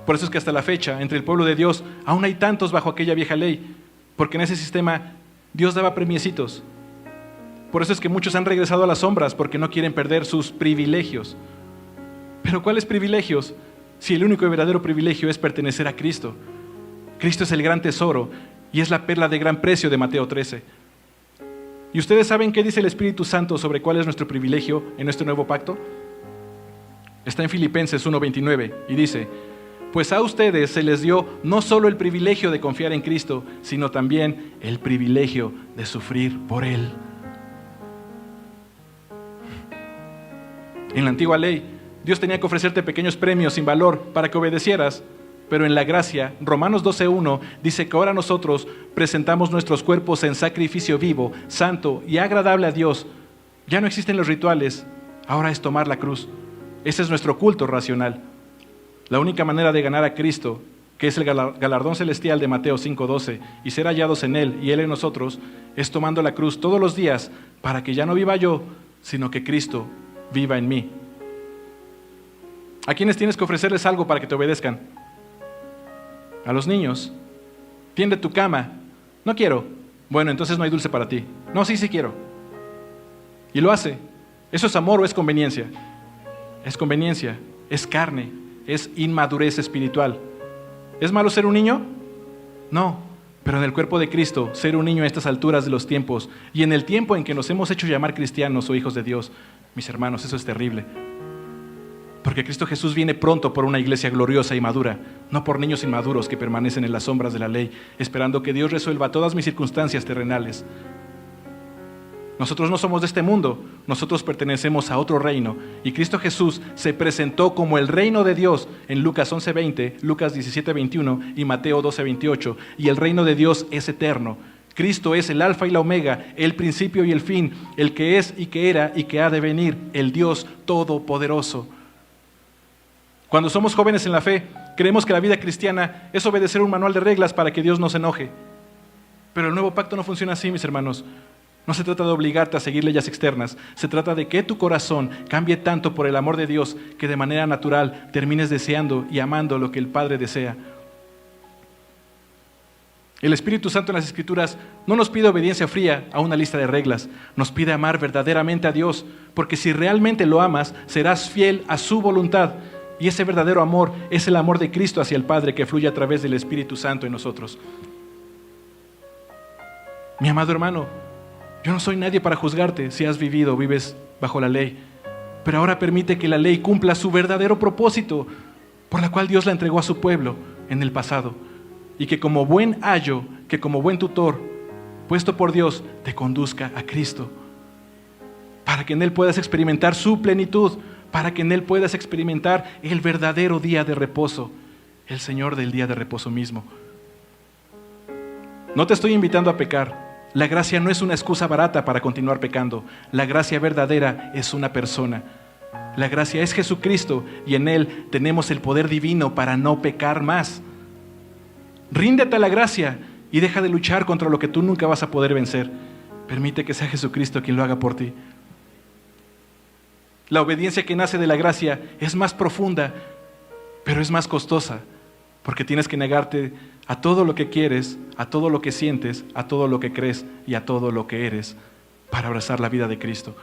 Por eso es que hasta la fecha, entre el pueblo de Dios, aún hay tantos bajo aquella vieja ley, porque en ese sistema Dios daba premiecitos. Por eso es que muchos han regresado a las sombras, porque no quieren perder sus privilegios. Pero ¿cuáles privilegios? Si el único y verdadero privilegio es pertenecer a Cristo. Cristo es el gran tesoro y es la perla de gran precio de Mateo 13. ¿Y ustedes saben qué dice el Espíritu Santo sobre cuál es nuestro privilegio en este nuevo pacto? Está en Filipenses 1:29 y dice: pues a ustedes se les dio no solo el privilegio de confiar en Cristo, sino también el privilegio de sufrir por Él. En la antigua ley, Dios tenía que ofrecerte pequeños premios sin valor para que obedecieras, pero en la gracia, Romanos 12:1 dice que ahora nosotros presentamos nuestros cuerpos en sacrificio vivo, santo y agradable a Dios. Ya no existen los rituales, ahora es tomar la cruz. Ese es nuestro culto racional. La única manera de ganar a Cristo, que es el galardón celestial de Mateo 5:12, y ser hallados en Él y Él en nosotros, es tomando la cruz todos los días para que ya no viva yo, sino que Cristo viva en mí. ¿A quiénes tienes que ofrecerles algo para que te obedezcan? A los niños. Tiende tu cama. No quiero. Bueno, entonces no hay dulce para ti. No, sí quiero. Y lo hace. ¿Eso es amor o es conveniencia? Es conveniencia, es carne, es inmadurez espiritual. ¿Es malo ser un niño? No, pero en el cuerpo de Cristo, ser un niño a estas alturas de los tiempos y en el tiempo en que nos hemos hecho llamar cristianos o hijos de Dios, mis hermanos, eso es terrible. Porque Cristo Jesús viene pronto por una iglesia gloriosa y madura, no por niños inmaduros que permanecen en las sombras de la ley, esperando que Dios resuelva todas mis circunstancias terrenales. Nosotros no somos de este mundo, nosotros pertenecemos a otro reino, y Cristo Jesús se presentó como el reino de Dios en Lucas 11:20, Lucas 17:21 y Mateo 12:28, y el reino de Dios es eterno. Cristo es el alfa y la omega, el principio y el fin, el que es y que era y que ha de venir, el Dios todopoderoso. Cuando somos jóvenes en la fe, creemos que la vida cristiana es obedecer un manual de reglas para que Dios no se enoje. Pero el nuevo pacto no funciona así, mis hermanos. No se trata de obligarte a seguir leyes externas, se trata de que tu corazón cambie tanto por el amor de Dios que de manera natural termines deseando y amando lo que el Padre desea. El Espíritu Santo en las Escrituras no nos pide obediencia fría a una lista de reglas, nos pide amar verdaderamente a Dios, porque si realmente lo amas, serás fiel a su voluntad. Y ese verdadero amor es el amor de Cristo hacia el Padre que fluye a través del Espíritu Santo en nosotros. Mi amado hermano, yo no soy nadie para juzgarte si has vivido o vives bajo la ley, pero ahora permite que la ley cumpla su verdadero propósito, por la cual Dios la entregó a su pueblo en el pasado, y que como buen ayo, que como buen tutor, puesto por Dios, te conduzca a Cristo, para que en Él puedas experimentar su plenitud, para que en Él puedas experimentar el verdadero día de reposo, el Señor del día de reposo mismo. No te estoy invitando a pecar. La gracia no es una excusa barata para continuar pecando. La gracia verdadera es una persona. La gracia es Jesucristo y en Él tenemos el poder divino para no pecar más. Ríndete a la gracia y deja de luchar contra lo que tú nunca vas a poder vencer. Permite que sea Jesucristo quien lo haga por ti. La obediencia que nace de la gracia es más profunda, pero es más costosa, porque tienes que negarte a todo lo que quieres, a todo lo que sientes, a todo lo que crees y a todo lo que eres para abrazar la vida de Cristo.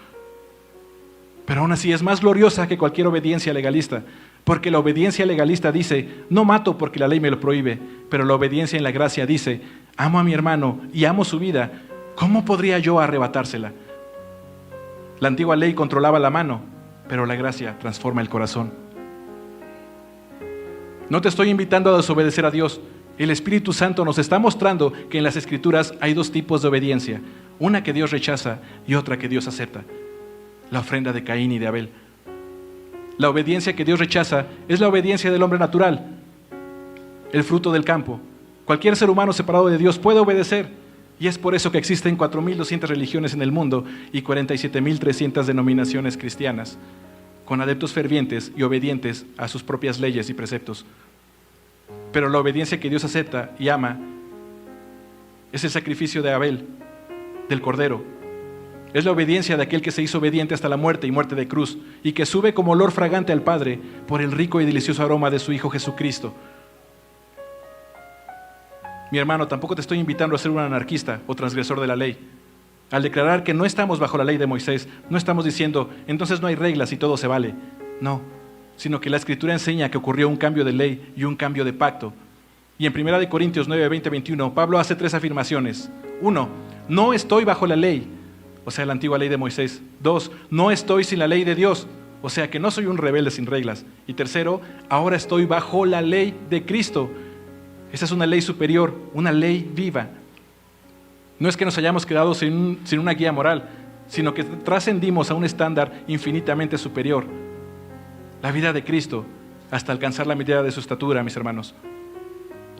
Pero aún así es más gloriosa que cualquier obediencia legalista, porque la obediencia legalista dice, no mato porque la ley me lo prohíbe, pero la obediencia en la gracia dice, amo a mi hermano y amo su vida, ¿cómo podría yo arrebatársela? La antigua ley controlaba la mano, pero la gracia transforma el corazón. No te estoy invitando a desobedecer a Dios. El Espíritu Santo nos está mostrando que en las Escrituras hay dos tipos de obediencia. Una que Dios rechaza y otra que Dios acepta. La ofrenda de Caín y de Abel. La obediencia que Dios rechaza es la obediencia del hombre natural, el fruto del campo. Cualquier ser humano separado de Dios puede obedecer, y es por eso que existen 4.200 religiones en el mundo y 47.300 denominaciones cristianas, con adeptos fervientes y obedientes a sus propias leyes y preceptos. Pero la obediencia que Dios acepta y ama es el sacrificio de Abel, del Cordero. Es la obediencia de aquel que se hizo obediente hasta la muerte y muerte de cruz, y que sube como olor fragante al Padre por el rico y delicioso aroma de su Hijo Jesucristo. Mi hermano, tampoco te estoy invitando a ser un anarquista o transgresor de la ley. Al declarar que no estamos bajo la ley de Moisés, no estamos diciendo, entonces no hay reglas y todo se vale. No, sino que la Escritura enseña que ocurrió un cambio de ley y un cambio de pacto. Y en 1 Corintios 9, 20, 21, Pablo hace 3 afirmaciones. 1, no estoy bajo la ley, o sea, la antigua ley de Moisés. 2, no estoy sin la ley de Dios, o sea, que no soy un rebelde sin reglas. Y 3, ahora estoy bajo la ley de Cristo. Esa es una ley superior, una ley viva. No es que nos hayamos quedado sin una guía moral, sino que trascendimos a un estándar infinitamente superior. La vida de Cristo, hasta alcanzar la medida de su estatura, mis hermanos.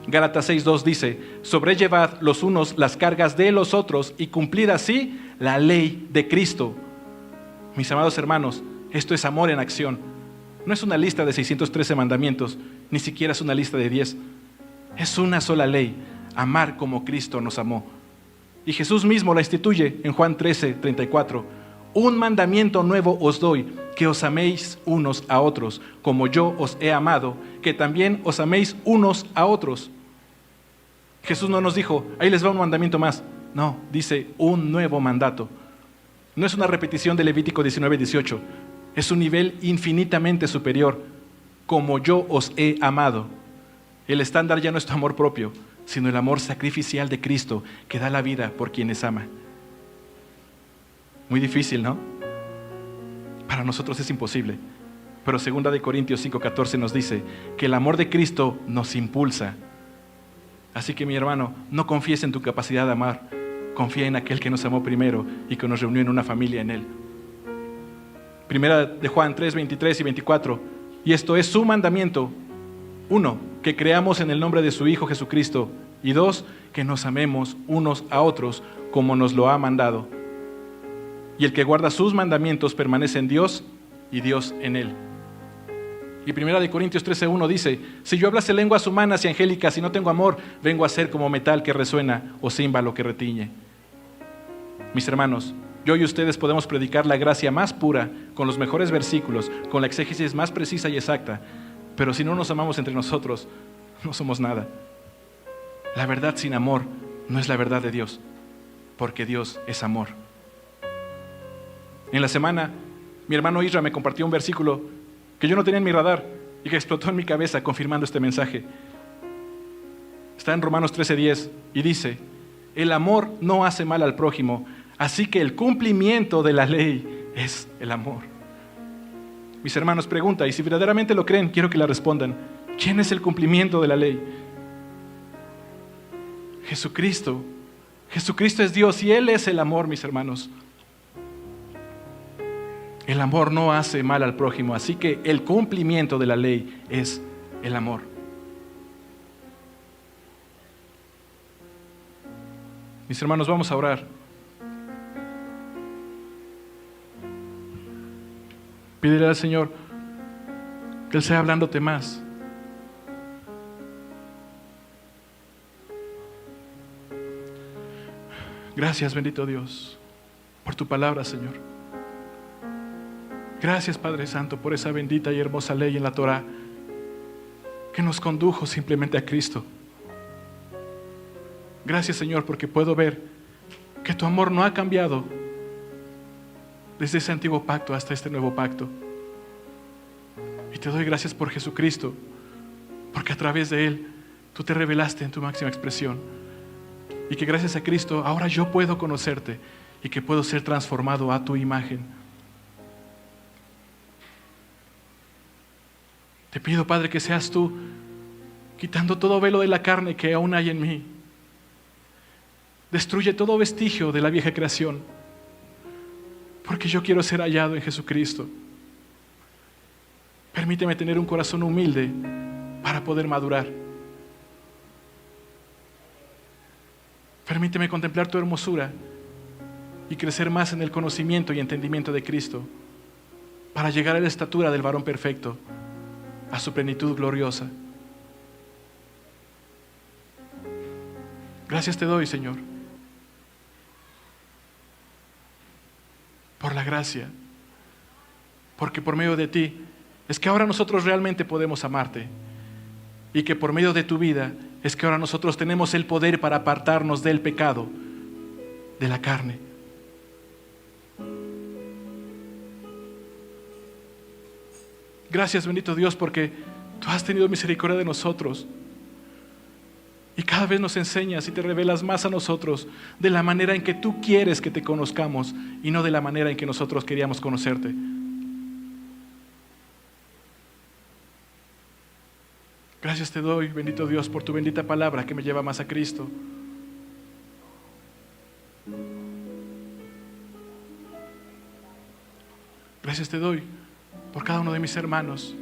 Gálatas 6:2 dice, sobrellevad los unos las cargas de los otros y cumplid así la ley de Cristo. Mis amados hermanos, esto es amor en acción. No es una lista de 613 mandamientos, ni siquiera es una lista de 10. Es una sola ley, amar como Cristo nos amó. Y Jesús mismo la instituye en Juan 13:34. Un mandamiento nuevo os doy, que os améis unos a otros, como yo os he amado, que también os améis unos a otros. Jesús no nos dijo, ahí les va un mandamiento más. No, dice un nuevo mandato. No es una repetición de Levítico 19:18. Es un nivel infinitamente superior, como yo os he amado. El estándar ya no es tu amor propio, sino el amor sacrificial de Cristo, que da la vida por quienes ama. Muy difícil, ¿no? Para nosotros es imposible. Pero 2 Corintios 5:14 nos dice que el amor de Cristo nos impulsa. Así que mi hermano, no confíes en tu capacidad de amar. Confía en aquel que nos amó primero y que nos reunió en una familia en Él. 1 Juan 3:23 y 24. Y esto es su mandamiento. 1, que creamos en el nombre de su Hijo Jesucristo. Y 2, que nos amemos unos a otros como nos lo ha mandado. Y el que guarda sus mandamientos permanece en Dios y Dios en él. Y 1 Corintios 13:1 dice, si yo hablase lenguas humanas y angélicas y no tengo amor, vengo a ser como metal que resuena o címbalo que retiñe. Mis hermanos, yo y ustedes podemos predicar la gracia más pura, con los mejores versículos, con la exégesis más precisa y exacta, pero si no nos amamos entre nosotros, no somos nada. La verdad sin amor no es la verdad de Dios, porque Dios es amor. En la semana, mi hermano Isra me compartió un versículo que yo no tenía en mi radar y que explotó en mi cabeza confirmando este mensaje. Está en Romanos 13:10 y dice, el amor no hace mal al prójimo, así que el cumplimiento de la ley es el amor. Mis hermanos, pregunta, y si verdaderamente lo creen, quiero que la respondan. ¿Quién es el cumplimiento de la ley? Jesucristo. Jesucristo es Dios y Él es el amor, mis hermanos. El amor no hace mal al prójimo, así que el cumplimiento de la ley es el amor. Mis hermanos, vamos a orar. Pídele al Señor que Él sea hablándote más. Gracias, bendito Dios, por tu palabra, Señor. Gracias, Padre Santo, por esa bendita y hermosa ley en la Torá que nos condujo simplemente a Cristo. Gracias, Señor, porque puedo ver que tu amor no ha cambiado desde ese antiguo pacto hasta este nuevo pacto. Y te doy gracias por Jesucristo, porque a través de Él tú te revelaste en tu máxima expresión. Y que gracias a Cristo ahora yo puedo conocerte y que puedo ser transformado a tu imagen. Te pido, Padre, que seas tú quitando todo velo de la carne que aún hay en mí. Destruye todo vestigio de la vieja creación, porque yo quiero ser hallado en Jesucristo. Permíteme tener un corazón humilde para poder madurar. Permíteme contemplar tu hermosura y crecer más en el conocimiento y entendimiento de Cristo, para llegar a la estatura del varón perfecto, a su plenitud gloriosa. Gracias te doy, Señor, por la gracia, porque por medio de ti es que ahora nosotros realmente podemos amarte, y que por medio de tu vida es que ahora nosotros tenemos el poder para apartarnos del pecado, de la carne. Gracias, bendito Dios, porque tú has tenido misericordia de nosotros y cada vez nos enseñas y te revelas más a nosotros de la manera en que tú quieres que te conozcamos y no de la manera en que nosotros queríamos conocerte. Gracias te doy, bendito Dios, por tu bendita palabra que me lleva más a Cristo. Gracias te doy por cada uno de mis hermanos.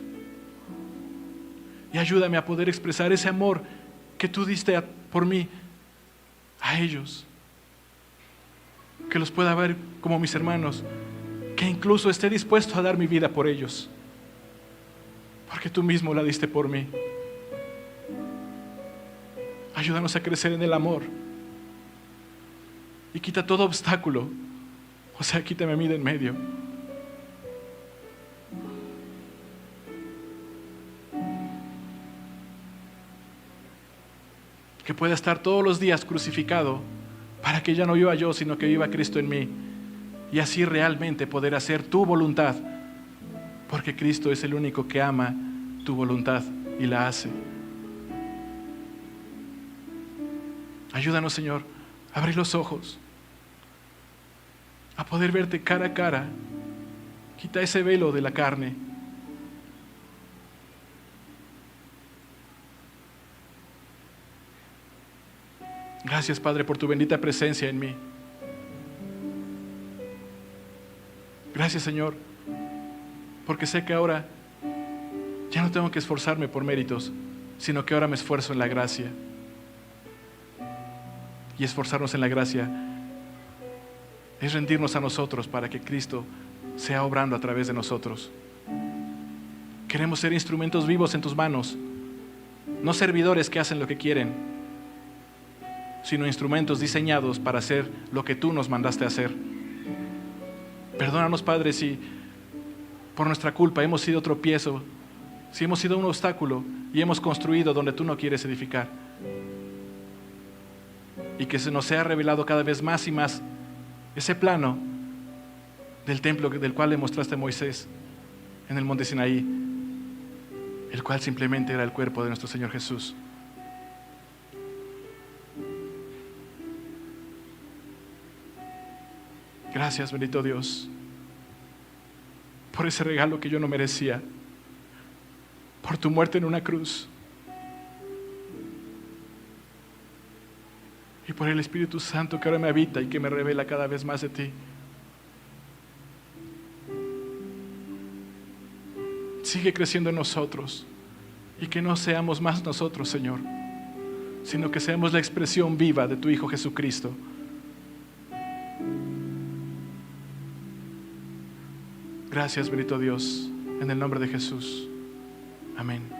Y ayúdame a poder expresar ese amor que tú diste por mí a ellos. Que los pueda ver como mis hermanos. Que incluso esté dispuesto a dar mi vida por ellos. Porque tú mismo la diste por mí. Ayúdanos a crecer en el amor. Y quita todo obstáculo. O sea, quítame a mí de en medio. Que pueda estar todos los días crucificado para que ya no viva yo, sino que viva Cristo en mí. Y así realmente poder hacer tu voluntad. Porque Cristo es el único que ama tu voluntad y la hace. Ayúdanos, Señor, a abrir los ojos, a poder verte cara a cara. Quita ese velo de la carne. Gracias, Padre, por tu bendita presencia en mí. Gracias, Señor, porque sé que ahora ya no tengo que esforzarme por méritos, sino que ahora me esfuerzo en la gracia. Y esforzarnos en la gracia es rendirnos a nosotros para que Cristo sea obrando a través de nosotros. Queremos ser instrumentos vivos en tus manos, no servidores que hacen lo que quieren, sino instrumentos diseñados para hacer lo que tú nos mandaste a hacer. Perdónanos, Padre, si por nuestra culpa hemos sido tropiezo, si hemos sido un obstáculo y hemos construido donde tú no quieres edificar. Y que se nos sea revelado cada vez más y más ese plano del templo del cual le mostraste a Moisés en el monte Sinaí, el cual simplemente era el cuerpo de nuestro Señor Jesús. Gracias, bendito Dios, por ese regalo que yo no merecía, por tu muerte en una cruz. Y por el Espíritu Santo que ahora me habita y que me revela cada vez más de ti. Sigue creciendo en nosotros y que no seamos más nosotros, Señor, sino que seamos la expresión viva de tu Hijo Jesucristo. Gracias, bendito Dios, en el nombre de Jesús. Amén.